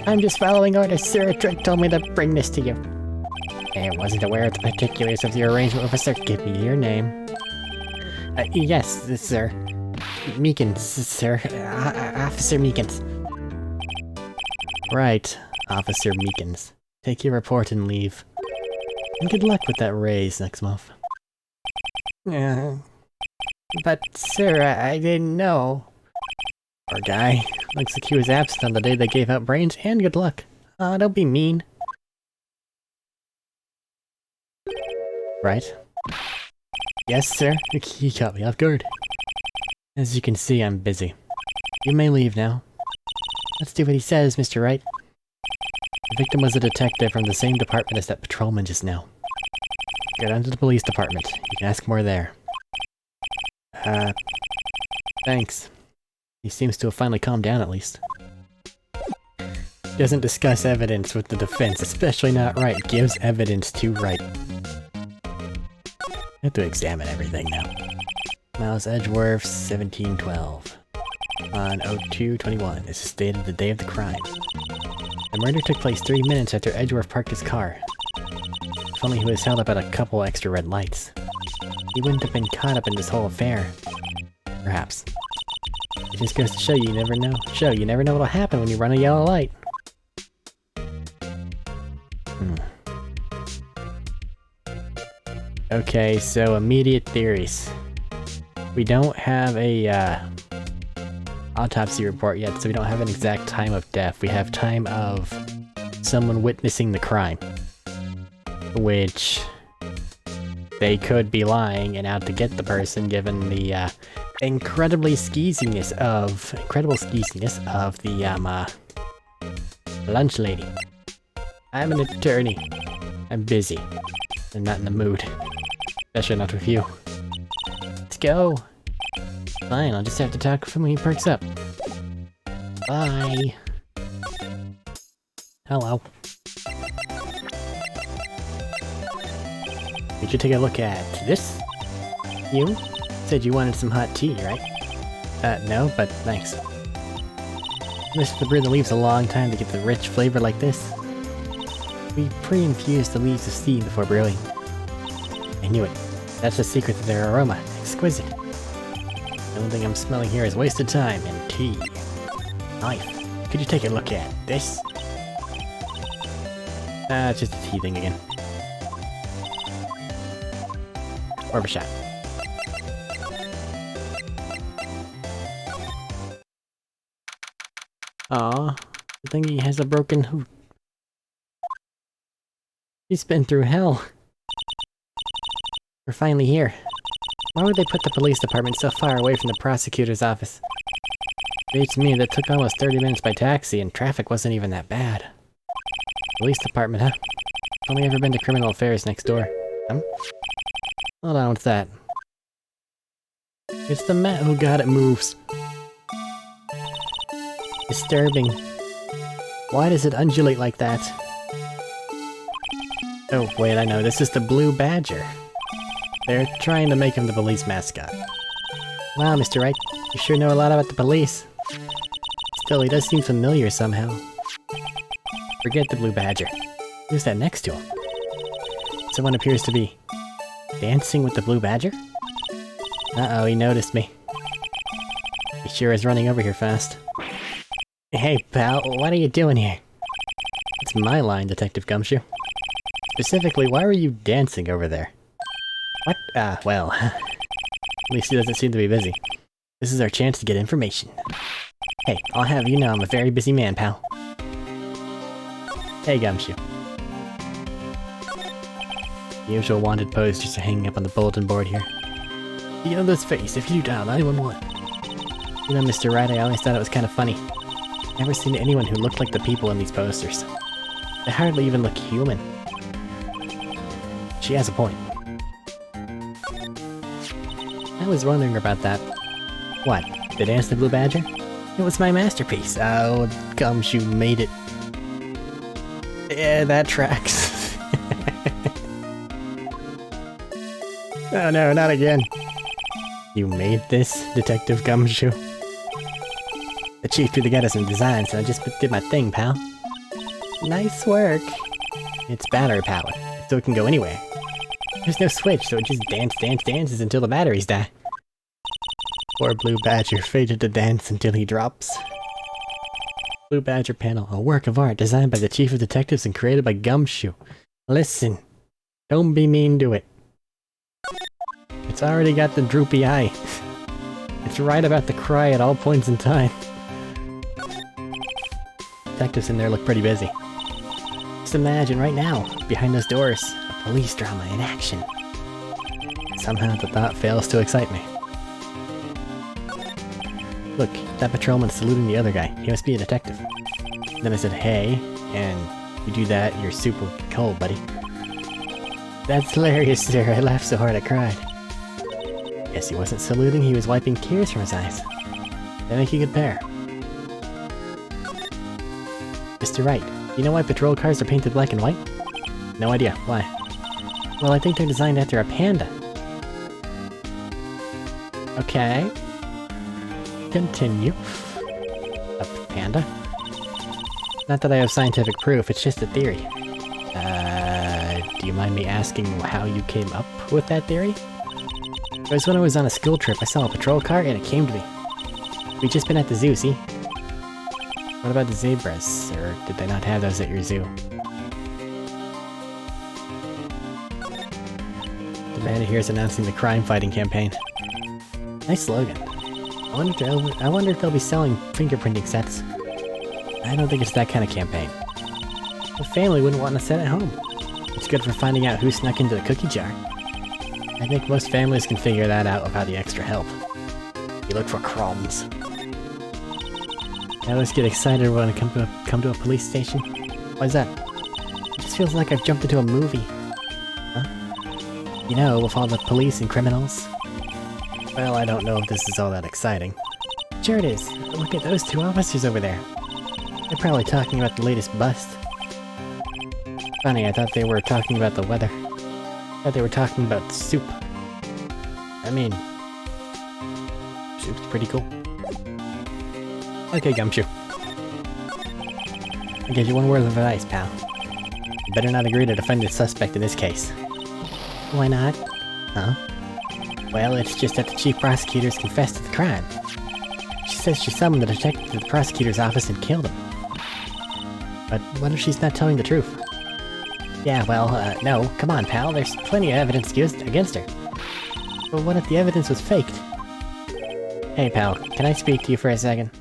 I'm just following orders, sir. Drake told me to bring this to you. I wasn't aware of the particulars of your arrangement with a sir. Give me your name. Yes, sir. Meekins, sir. Officer Meekins. Right, Officer Meekins. Take your report and leave. And good luck with that raise next month. But, sir, I didn't know. Poor guy. Looks like he was absent on the day they gave out brains, and good luck. Don't be mean. Right? Yes, sir. He caught me off guard. As you can see, I'm busy. You may leave now. Let's do what he says, Mr. Wright. The victim was a detective from the same department as that patrolman just now. Go down to the police department. You can ask more there. Thanks. He seems to have finally calmed down at least. Doesn't discuss evidence with the defense, especially not Wright. Gives evidence to Wright. I have to examine everything now. Miles Edgeworth, 1712. On 0221, this is dated the day of the crime. The murder took place 3 minutes after Edgeworth parked his car. If only he was held up at a couple extra red lights. He wouldn't have been caught up in this whole affair. Perhaps. It just goes to show you never know. You never know what'll happen when you run a yellow light. Okay, so immediate theories. We don't have a autopsy report yet, so we don't have an exact time of death. We have time of someone witnessing the crime. Which they could be lying and out to get the person given the incredible skeeziness of the lunch lady. I'm an attorney. I'm busy. I'm not in the mood. Especially not with you. Let's go. Fine, I'll just have to talk with him when he perks up. Bye. Hello. Did you take a look at this? You? Said you wanted some hot tea, right? No, but thanks. Must brew the leaves a long time to get the rich flavor like this. We pre-infuse the leaves of steam before brewing. I knew it. That's the secret to their aroma. Exquisite. The only thing I'm smelling here is wasted time and tea. Knife. Could you take a look at this? It's just a tea thing again. Barbershop. Aw, the thingy has a broken hoot. He's been through hell. We're finally here. Why would they put the police department so far away from the prosecutor's office? Beats me, that took almost 30 minutes by taxi and traffic wasn't even that bad. Police department, huh? Only ever been to criminal affairs next door. Hold on, what's that? It's the mat. Oh god, it moves. Disturbing. Why does it undulate like that? Oh, wait, I know. This is the Blue Badger. They're trying to make him the police mascot. Wow, Mr. Wright, you sure know a lot about the police. Still, he does seem familiar somehow. Forget the Blue Badger. Who's that next to him? Someone appears to be dancing with the Blue Badger? Uh-oh, he noticed me. He sure is running over here fast. Hey, pal, what are you doing here? It's my line, Detective Gumshoe. Specifically, why were you dancing over there? What? Well, at least he doesn't seem to be busy. This is our chance to get information. Hey, I'll have you know I'm a very busy man, pal. Hey, Gumshoe. The usual wanted posters are hanging up on the bulletin board here. The other's face if you dial 911. You know, Mr. Wright, I always thought it was kind of funny. Never seen anyone who looked like the people in these posters. They hardly even look human. She has a point. I was wondering about that. What? The Dance the Blue Badger? It was my masterpiece. Oh, Gumshoe made it. Yeah, that tracks. Oh no, not again. You made this, Detective Gumshoe? The chief threw together some designs, so I just did my thing, pal. Nice work. It's battery powered, so it can go anywhere. There's no switch, so it just dances until the batteries die. Poor Blue Badger fated to dance until he drops. Blue Badger panel, a work of art designed by the chief of detectives and created by Gumshoe. Listen, don't be mean to it. It's already got the droopy eye. It's right about to cry at all points in time. Detectives in there look pretty busy. Just imagine right now, behind those doors, a police drama in action. Somehow the thought fails to excite me. Look, that patrolman saluting the other guy. He must be a detective. Then I said, hey, and you do that, you're super cold, buddy. That's hilarious, sir. I laughed so hard I cried. Guess he wasn't saluting, he was wiping tears from his eyes. They make a good pair. Mr. Wright, you know why patrol cars are painted black and white? No idea. Why? Well, I think they're designed after a panda. Okay. Continue. A panda? Not that I have scientific proof, it's just a theory. Do you mind me asking how you came up with that theory? It was when I was on a school trip, I saw a patrol car and it came to me. We'd just been at the zoo, see? What about the zebras? Or did they not have those at your zoo? The man here is announcing the crime-fighting campaign. Nice slogan. I wonder if they'll be selling fingerprinting sets. I don't think it's that kind of campaign. A family wouldn't want to set at home. It's good for finding out who snuck into the cookie jar. I think most families can figure that out without the extra help. You look for crumbs. I always get excited when I come to a police station. Why's that? It just feels like I've jumped into a movie. Huh? You know, with all the police and criminals. Well, I don't know if this is all that exciting. Sure it is. Look at those two officers over there. They're probably talking about the latest bust. Funny, I thought they were talking about the weather. I thought they were talking about soup. I mean, soup's pretty cool. Okay, Gumshoe. I'll give you one word of advice, pal. You better not agree to defend the suspect in this case. Why not? Huh? Well, it's just that the chief prosecutor's confessed to the crime. She says she summoned the detective to the prosecutor's office and killed him. But what if she's not telling the truth? Yeah, well, no, come on, pal, there's plenty of evidence against her. But what if the evidence was faked? Hey, pal, can I speak to you for a second?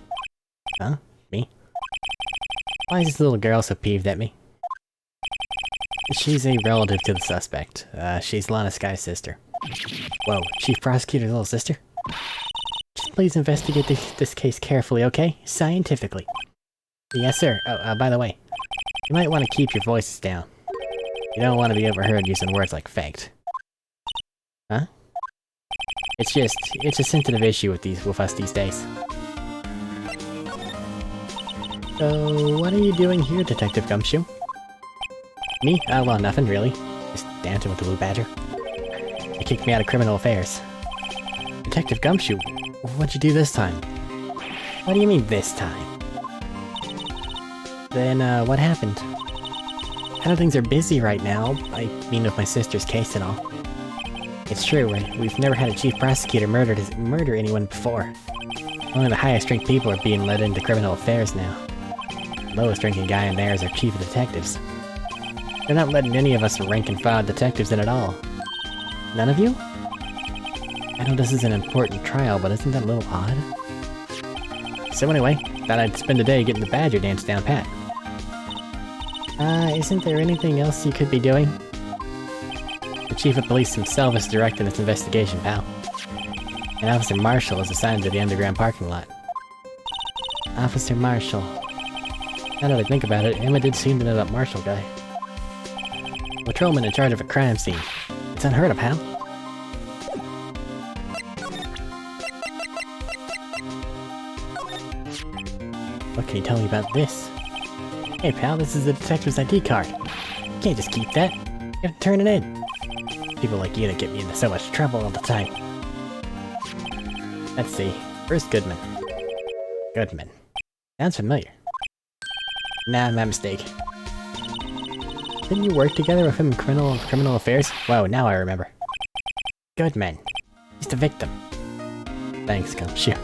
Huh? Me? Why is this little girl so peeved at me? She's a relative to the suspect. She's Lana Sky's sister. Whoa, Chief Prosecutor's little sister? Just please investigate this case carefully, okay? Scientifically. Yes, sir. Oh, by the way, you might want to keep your voices down. You don't want to be overheard using words like faked. Huh? It's a sensitive issue with us these days. So, what are you doing here, Detective Gumshoe? Me? Oh, well, nothing really. Just dancing with the Blue Badger. They kicked me out of criminal affairs. Detective Gumshoe, what'd you do this time? What do you mean, this time? Then, what happened? I know things are busy right now. I mean, with my sister's case and all. It's true, we've never had a chief prosecutor murder anyone before. Only the highest-ranked people are being let into criminal affairs now. The lowest-ranking guy in there is our chief of detectives. They're not letting any of us rank-and-file detectives in at all. None of you? I know this is an important trial, but isn't that a little odd? So anyway, thought I'd spend the day getting the badger dance down pat. Isn't there anything else you could be doing? The Chief of Police himself is directing this investigation, pal. And Officer Marshall is assigned to the underground parking lot. Officer Marshall. Now that I think about it, Emma did seem to know that Marshall guy. Patrolman in charge of a crime scene. It's unheard of, pal. What can you tell me about this? Hey pal, this is the detective's ID card. You can't just keep that. You have to turn it in. People like you that get me into so much trouble all the time. Let's see. Where's Goodman? Goodman. Sounds familiar. Nah, my mistake. Didn't you work together with him in criminal affairs? Whoa, now I remember. Goodman. He's the victim. Thanks, Gumshoe.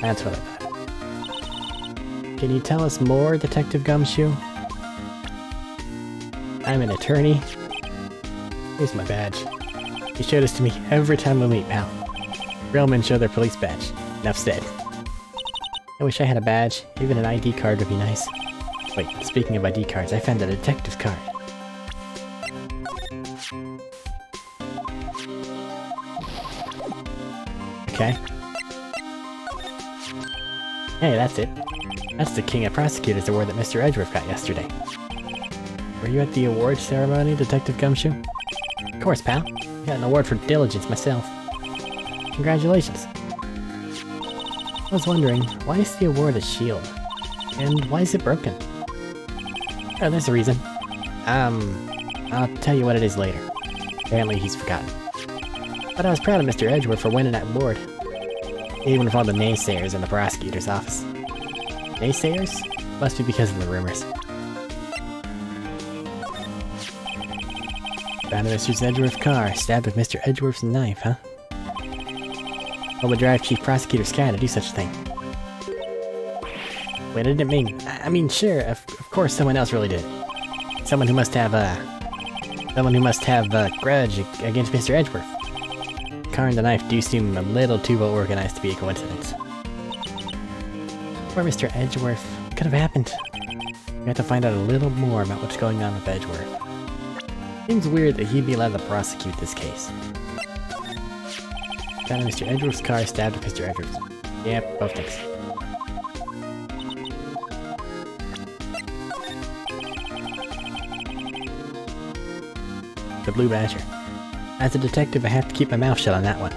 That's what I thought. Can you tell us more, Detective Gumshoe? I'm an attorney. Here's my badge. You showed this to me every time we meet, pal. Real men show their police badge. Enough said. I wish I had a badge. Even an ID card would be nice. Wait, speaking of ID cards, I found a detective's card. Okay. Hey, that's it. That's the King of Prosecutors award that Mr. Edgeworth got yesterday. Were you at the award ceremony, Detective Gumshoe? Of course, pal. I got an award for diligence myself. Congratulations. I was wondering, why is the award a shield? And why is it broken? Oh, there's a reason. I'll tell you what it is later. Apparently he's forgotten. But I was proud of Mr. Edgeworth for winning that award. Even with all the naysayers in the prosecutor's office. Naysayers? Must be because of the rumors. Found Mr. Edgeworth's car, stabbed with Mr. Edgeworth's knife, huh? What would drive Chief Prosecutor Sky to do such a thing? Wait, I didn't mean... I mean, sure, of course someone else really did. Someone who must have a grudge against Mr. Edgeworth. The car and the knife do seem a little too well organized to be a coincidence. Poor Mr. Edgeworth. What could have happened? We have to find out a little more about what's going on with Edgeworth. Seems weird that he'd be allowed to prosecute this case. Found Mr. Edgeworth's car, stabbed with Mr. Edgeworth's. Yep, both things. The Blue Badger. As a detective, I have to keep my mouth shut on that one.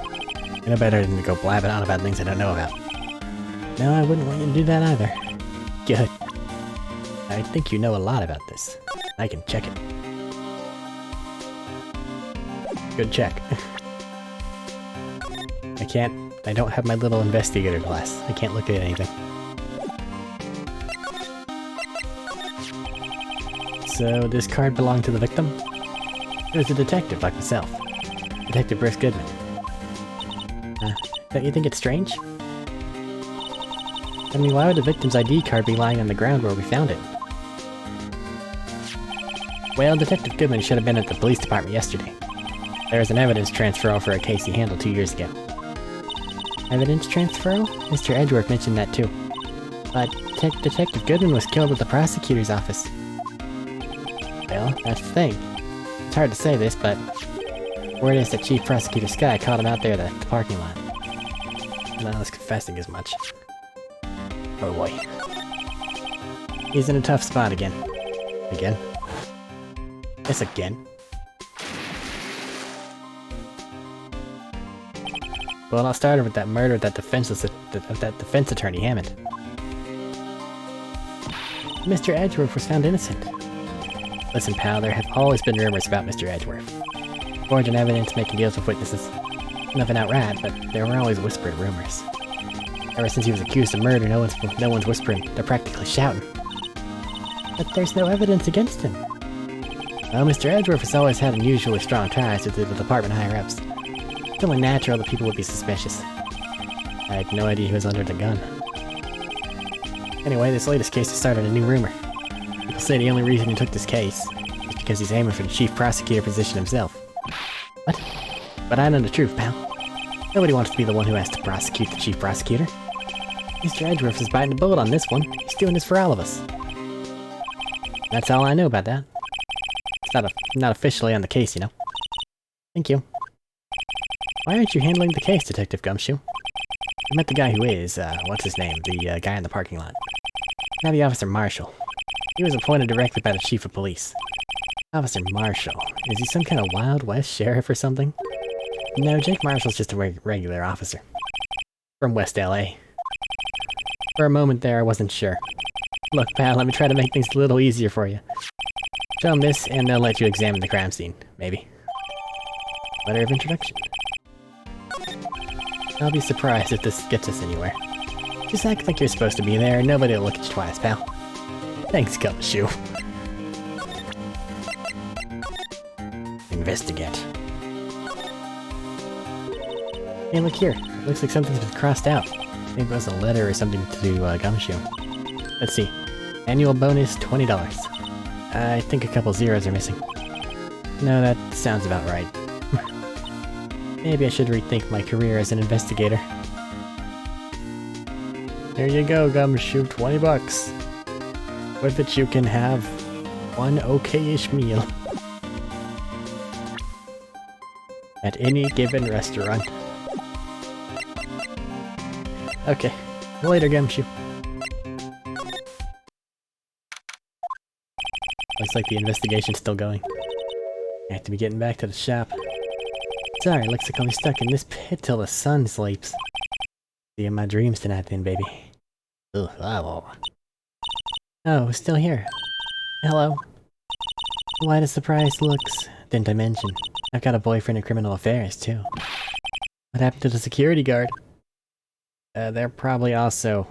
No better than to go blabbing on about things I don't know about. No, I wouldn't want you to do that either. Good. I think you know a lot about this. I can check it. Good check. I don't have my little investigator glass. I can't look at anything. So, this card belonged to the victim? It was a detective like myself. Detective Bruce Goodman. Don't you think it's strange? I mean, why would the victim's ID card be lying on the ground where we found it? Well, Detective Goodman should have been at the police department yesterday. There was an evidence transfer for a case he handled 2 years ago. Evidence transfer? Mr. Edgeworth mentioned that too. But Detective Goodman was killed at the prosecutor's office. Well, that's the thing. It's hard to say this, but word is that Chief Prosecutor Sky caught him out there at the parking lot. And I was confessing as much. Oh boy. He's in a tough spot again. Again? Yes, again. Well, it all started with that murder of that defense attorney, Hammond. Mr. Edgeworth was found innocent. Listen, pal, there have always been rumors about Mr. Edgeworth. Forging evidence, making deals with witnesses. Nothing outright, but there were always whispered rumors. Ever since he was accused of murder, no one's whispering, they're practically shouting. But there's no evidence against him. Well, Mr. Edgeworth has always had unusually strong ties with the department higher-ups. It's only natural that people would be suspicious. I had no idea he was under the gun. Anyway, this latest case has started a new rumor. People say the only reason he took this case is because he's aiming for the chief prosecutor position himself. What? But I know the truth, pal. Nobody wants to be the one who has to prosecute the chief prosecutor. Mr. Edgeworth is biting the bullet on this one. He's doing this for all of us. That's all I know about that. It's not officially on the case, you know. Thank you. Why aren't you handling the case, Detective Gumshoe? I met the guy who is, what's his name? The guy in the parking lot. Now the Officer Marshall. He was appointed directly by the Chief of Police. Officer Marshall. Is he some kind of Wild West sheriff or something? No, Jake Marshall's just a regular officer. From West LA. For a moment there, I wasn't sure. Look, pal, let me try to make things a little easier for you. Show them this, and they'll let you examine the crime scene, maybe. Letter of introduction. I'll be surprised if this gets us anywhere. Just act like you're supposed to be there, and nobody will look at you twice, pal. Thanks, Gumshoe. Investigate. Hey, look here. It looks like something's been crossed out. Maybe it was a letter or something to Gumshoe. Let's see. Annual bonus, $20. I think a couple zeros are missing. No, that sounds about right. Maybe I should rethink my career as an investigator. There you go, Gumshoe, 20 bucks. With it you can have one okay-ish meal. At any given restaurant. Okay, later, Gumshoe. Looks like the investigation's still going. I have to be getting back to the shop. Sorry, looks like I'll be stuck in this pit till the sun sleeps. See you in my dreams tonight then, baby. Ugh, oh, still here. Hello. Why the surprised looks? Didn't I mention? I've got a boyfriend in criminal affairs, too. What happened to the security guard? They're probably also...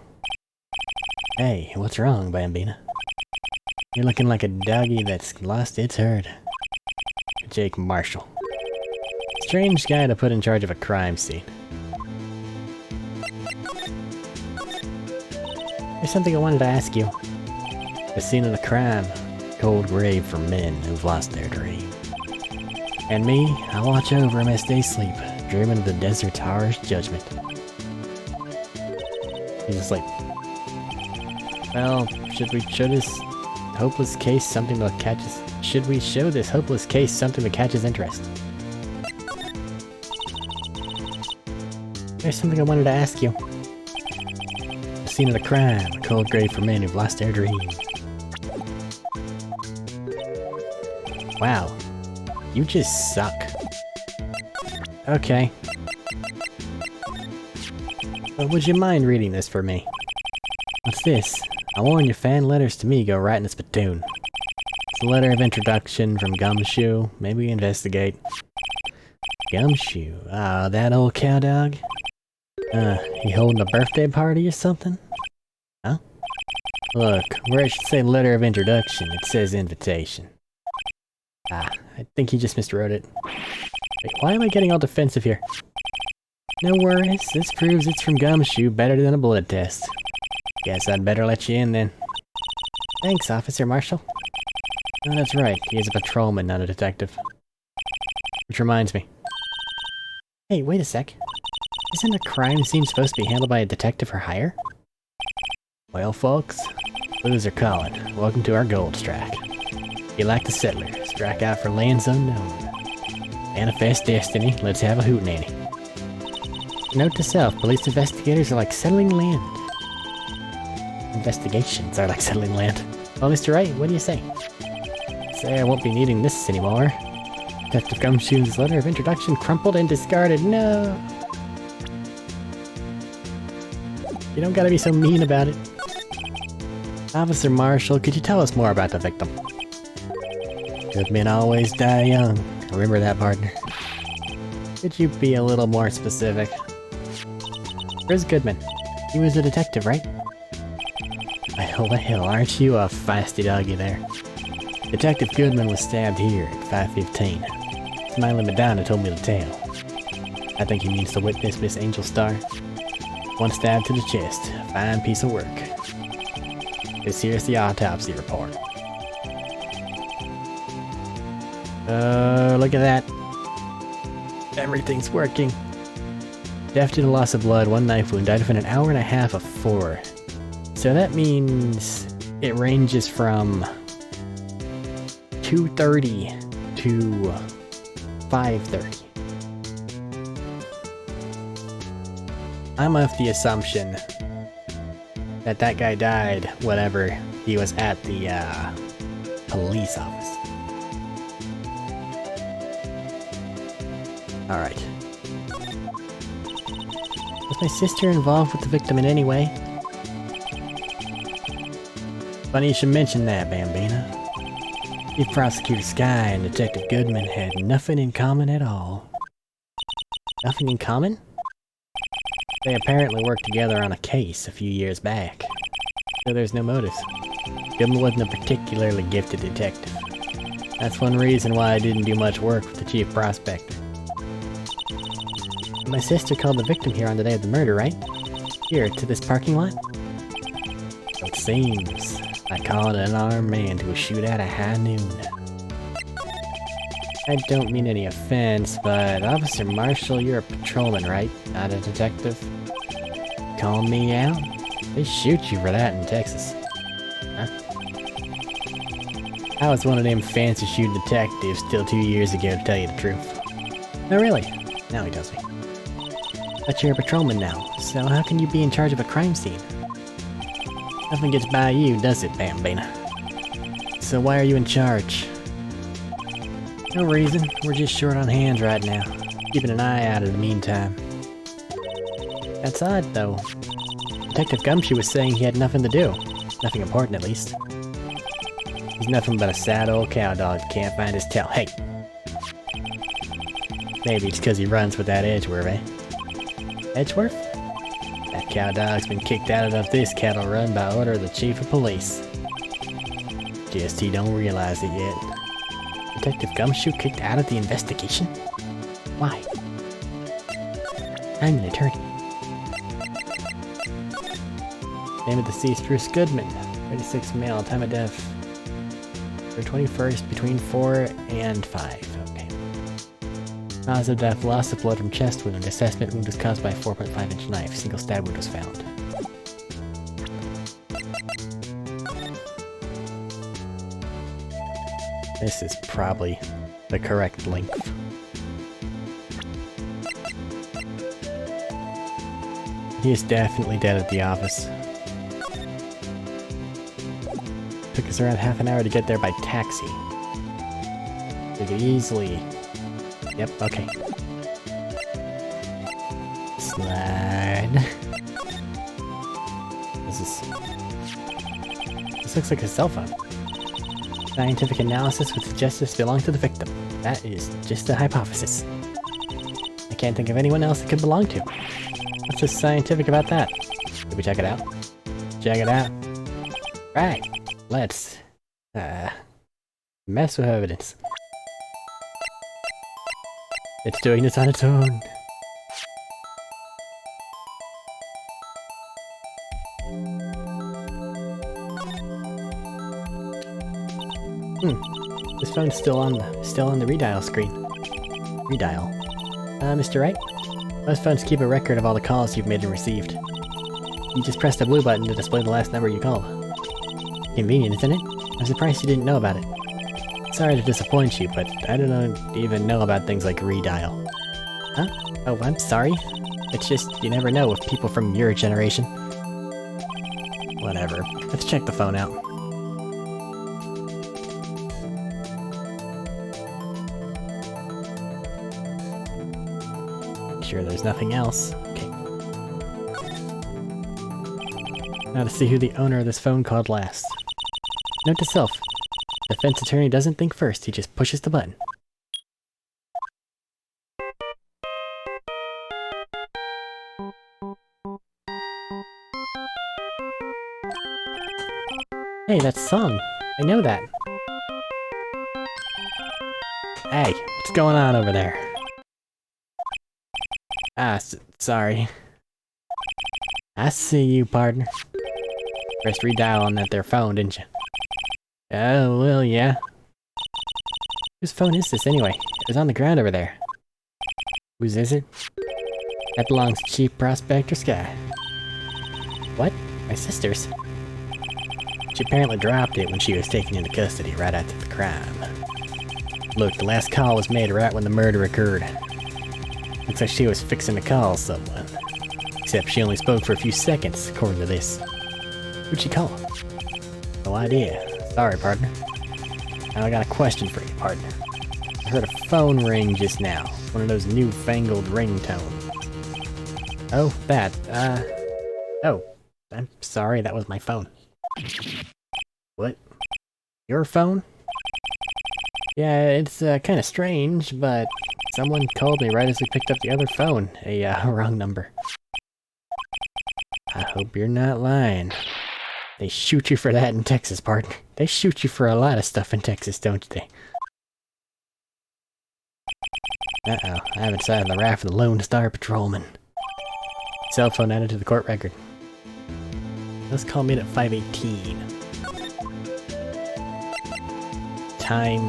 Hey, what's wrong, Bambina? You're looking like a doggy that's lost its herd. Jake Marshall. Strange guy to put in charge of a crime scene. There's something I wanted to ask you. The scene of the crime. Cold grave for men who've lost their dream. And me, I watch over them as they sleep, dreaming of the desert's harsh judgment. He's asleep. Well, should we show this hopeless case something that catches... Should we show this hopeless case something that catches interest? There's something I wanted to ask you. The scene of the crime, a cold grave for men who've lost their dreams. Wow. You just suck. Okay. But would you mind reading this for me? What's this? I warn you, fan letters to me go right in the spittoon. It's a letter of introduction from Gumshoe. Maybe investigate. Gumshoe? Ah, that old cowdog? You holding a birthday party or something? Huh? Look, where it should say letter of introduction, it says invitation. Ah, I think he just miswrote it. Wait, why am I getting all defensive here? No worries, this proves it's from Gumshoe better than a blood test. Guess I'd better let you in then. Thanks, Officer Marshall. Oh, that's right, he is a patrolman, not a detective. Which reminds me. Hey, wait a sec. Isn't a crime scene supposed to be handled by a detective for hire? Well, folks, clues are calling. Welcome to our gold strike. You like the settler, strike out for lands unknown. Manifest destiny, let's have a hootenanny. Note to self, police investigators are like settling land. Investigations are like settling land. Well, Mr. Wright, what do you say? Say I won't be needing this anymore. Detective Gumshoe's letter of introduction crumpled and discarded. No! You don't gotta be so mean about it. Officer Marshall, could you tell us more about the victim? Good men always die young. Remember that, partner. Could you be a little more specific? Where's Goodman? He was a detective, right? Well, aren't you a feisty doggy there? Detective Goodman was stabbed here at 5:15. Smiling Madonna told me to tell. I think he means to witness Miss Angel Star. One stab to the chest. Fine piece of work. This here's the autopsy report. Look at that. Everything's working. Death due to loss of blood, 1 knife wound, died within an hour and a half of 4. So that means it ranges from 2:30 to 5:30. I'm of the assumption that that guy died whenever he was at the police office. Alright. Was my sister involved with the victim in any way? Funny you should mention that, Bambina. Chief Prosecutor Sky and Detective Goodman had nothing in common at all. Nothing in common? They apparently worked together on a case a few years back, so there's no motive. Goodman wasn't a particularly gifted detective. That's one reason why I didn't do much work with the chief prospector. My sister called the victim here on the day of the murder, right? Here, to this parking lot? It seems. I called an unarmed man to a shootout at high noon. I don't mean any offense, but Officer Marshall, you're a patrolman, right? Not a detective? Calling me out? They shoot you for that in Texas. Huh? I was one of them fancy shoot detectives till 2 years ago, to tell you the truth. Oh really? Now he tells me. But you're a patrolman now, so how can you be in charge of a crime scene? Nothing gets by you, does it, Bambina? So why are you in charge? No reason, we're just short on hands right now. Keeping an eye out in the meantime. That's odd, though. Detective Gumshoe was saying he had nothing to do. Nothing important, at least. He's nothing but a sad old cowdog that can't find his tail. Hey! Maybe it's because he runs with that Edgeworth, eh? Edgeworth? That cowdog's been kicked out of this cattle run by order of the chief of police. Just he don't realize it yet. Detective Gumshoe kicked out of the investigation? Why? I'm an attorney. Name of deceased, Bruce Goodman. 36 male, time of death. February 21st, between 4 and 5. Okay. Cause of death, loss of blood from chest wound. Assessment wound was caused by a 4.5-inch knife. Single stab wound was found. This is probably the correct length. He is definitely dead at the office. Took us around half an hour to get there by taxi. We could easily... Yep, okay. Slide. This looks like a cell phone. Scientific analysis would suggest this belonged to the victim. That is just a hypothesis. I can't think of anyone else it could belong to. What's so scientific about that? Did we check it out? Check it out. Right. Let's mess with evidence. It's doing this on its own. This phone's still on the redial screen. Redial. Mr. Wright? Most phones keep a record of all the calls you've made and received. You just press the blue button to display the last number you called. Convenient, isn't it? I'm surprised you didn't know about it. Sorry to disappoint you, but I don't even know about things like redial. Huh? Oh, I'm sorry. It's just, you never know with people from your generation. Whatever. Let's check the phone out. Sure there's nothing else. Okay. Now to see who the owner of this phone called last. Note to self. Defense attorney doesn't think first, he just pushes the button. Hey, that's Song. I know that. Hey, what's going on over there? Ah, sorry. I see you, partner. Pressed redial on that there phone, didn't you? Oh, well, yeah. Whose phone is this, anyway? It was on the ground over there. Whose is it? That belongs to Chief Prospector Sky. What? My sister's? She apparently dropped it when she was taken into custody right after the crime. Look, the last call was made right when the murder occurred. Looks like she was fixing to call someone. Except she only spoke for a few seconds, according to this. Who'd she call? No idea. Sorry, partner. Now I got a question for you, partner. I heard a phone ring just now. One of those newfangled ringtones. Oh, that, oh. I'm sorry, that was my phone. What? Your phone? Yeah, it's, kinda strange, but someone called me right as we picked up the other phone. A, wrong number. I hope you're not lying. They shoot you for that in Texas, partner. They shoot you for a lot of stuff in Texas, don't they? Uh-oh, I haven't signed the raft of the Lone Star Patrolman. Cell phone added to the court record. Let's call me at 5:18. Time.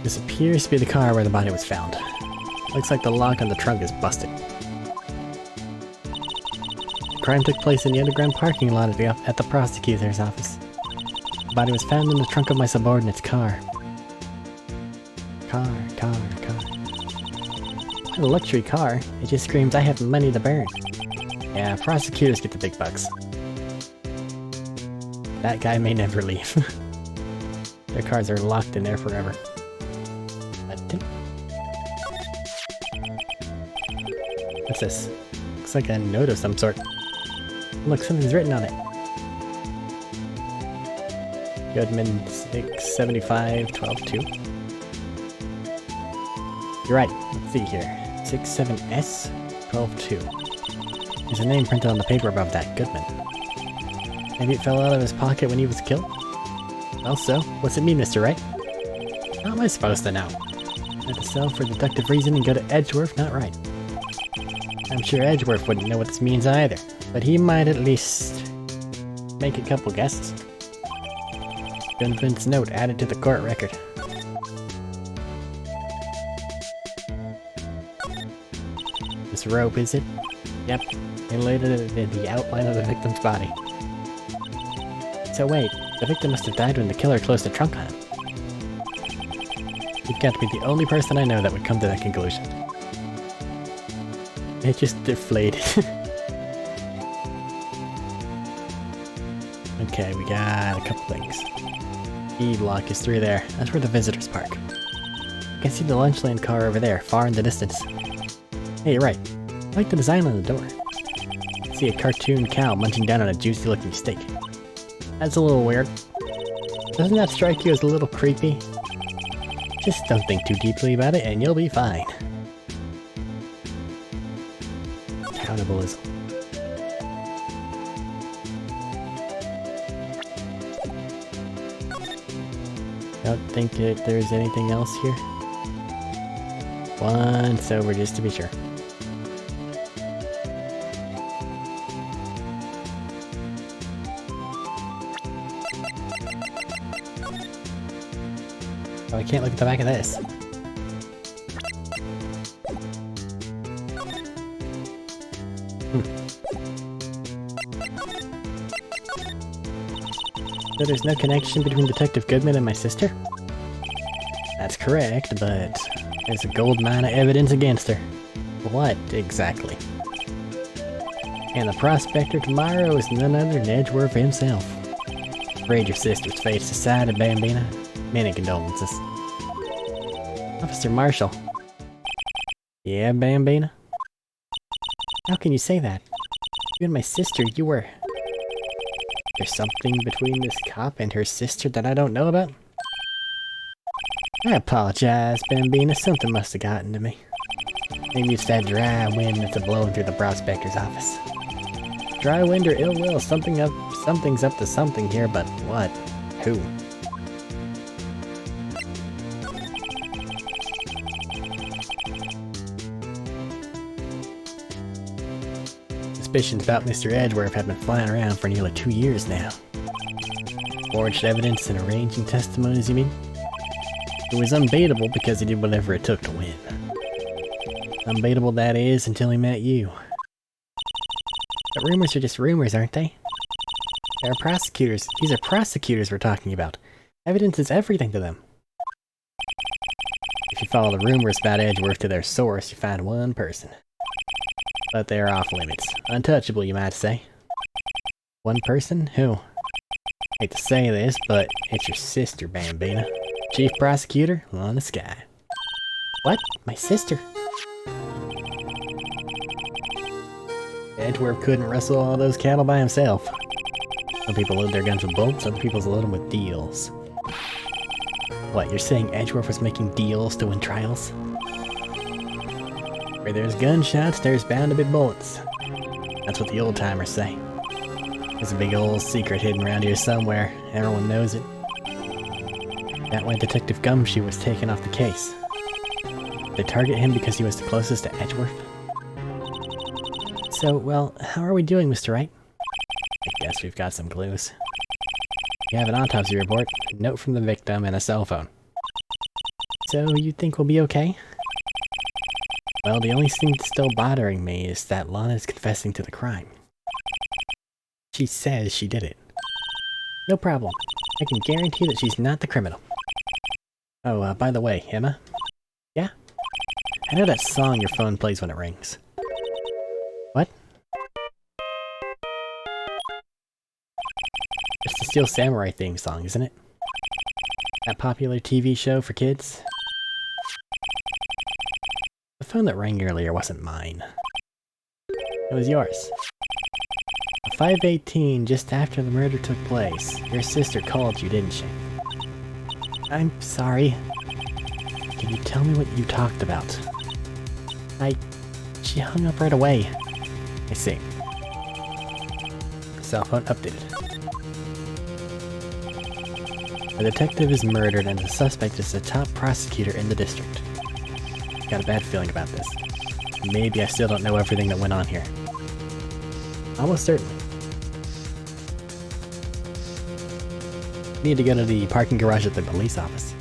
This appears to be the car where the body was found. Looks like the lock on the trunk is busted. The crime took place in the underground parking lot at the prosecutor's office. The body was found in the trunk of my subordinate's car. Car. What a luxury car. It just screams I have money to burn. Yeah, prosecutors get the big bucks. That guy may never leave. Their cars are locked in there forever. What's this? Looks like a note of some sort. Look, something's written on it. Goodman 675-12-2. You're right. Let's see here. 67S-12-2. There's a name printed on the paper above that. Goodman. Maybe it fell out of his pocket when he was killed? Well, so, what's it mean, Mr. Wright? How am I supposed to know? I have to sell for deductive reason and go to Edgeworth, not Wright. I'm sure Edgeworth wouldn't know what this means either, but he might at least make a couple guesses. Goodman's note added to the court record. This rope, is it? Yep, they laid it in the outline of the victim's body. So wait, the victim must have died when the killer closed the trunk on him. You've got to be the only person I know that would come to that conclusion. It just deflated. Okay, we got a couple things. E-block is through there. That's where the visitors park. You can see the Lunchland car over there, far in the distance. Hey, you're right. I like the design on the door. I see a cartoon cow munching down on a juicy-looking steak. That's a little weird. Doesn't that strike you as a little creepy? Just don't think too deeply about it and you'll be fine. Cannibalism. Don't think that there's anything else here. Once over just to be sure. Oh, I can't look at the back of this. So there's no connection between Detective Goodman and my sister? That's correct, but there's a gold mine of evidence against her. What, exactly? And the prospector tomorrow is none other than Edgeworth himself. Afraid your sister's fate decided, Bambina. Many condolences. Officer Marshall. Yeah, Bambina? How can you say that? You and my sister, you were... There's something between this cop and her sister that I don't know about? I apologize, Bambina. Something must have gotten to me. Maybe it's that dry wind that's blowing through the prospector's office. Dry wind or ill will, something's up to something here, but what? Who? Suspicions about Mr. Edgeworth have been flying around for nearly 2 years now. Forged evidence and arranging testimonies, you mean? It was unbeatable because he did whatever it took to win. Unbeatable that is, until he met you. But rumors are just rumors, aren't they? They're prosecutors. These are prosecutors we're talking about. Evidence is everything to them. If you follow the rumors about Edgeworth to their source, you find one person. But they're off limits. Untouchable, you might say. One person? Who? Hate to say this, but it's your sister, Bambina. Chief prosecutor on the sky. What? My sister? Edgeworth couldn't rustle all those cattle by himself. Some people load their guns with bolts, other people load them with deals. What, you're saying Edgeworth was making deals to win trials? Where there's gunshots, there's bound to be bullets. That's what the old-timers say. There's a big old secret hidden around here somewhere. Everyone knows it. That why Detective Gumshoe was taken off the case. Did they target him because he was the closest to Edgeworth? So, well, how are we doing, Mr. Wright? I guess we've got some clues. We have an autopsy report, a note from the victim, and a cell phone. So, you think we'll be okay? Well, the only thing still bothering me is that Lana's confessing to the crime. She says she did it. No problem. I can guarantee that she's not the criminal. Oh, by the way, Emma? Yeah? I know that song your phone plays when it rings. What? It's the Steel Samurai theme song, isn't it? That popular TV show for kids? The phone that rang earlier wasn't mine. It was yours. At 5:18, just after the murder took place, your sister called you, didn't she? I'm sorry. Can you tell me what you talked about? She hung up right away. I see. Cell phone updated. A detective is murdered and the suspect is the top prosecutor in the district. Got a bad feeling about this. Maybe I still don't know everything that went on here. Almost certainly. Need to go to the parking garage at the police office.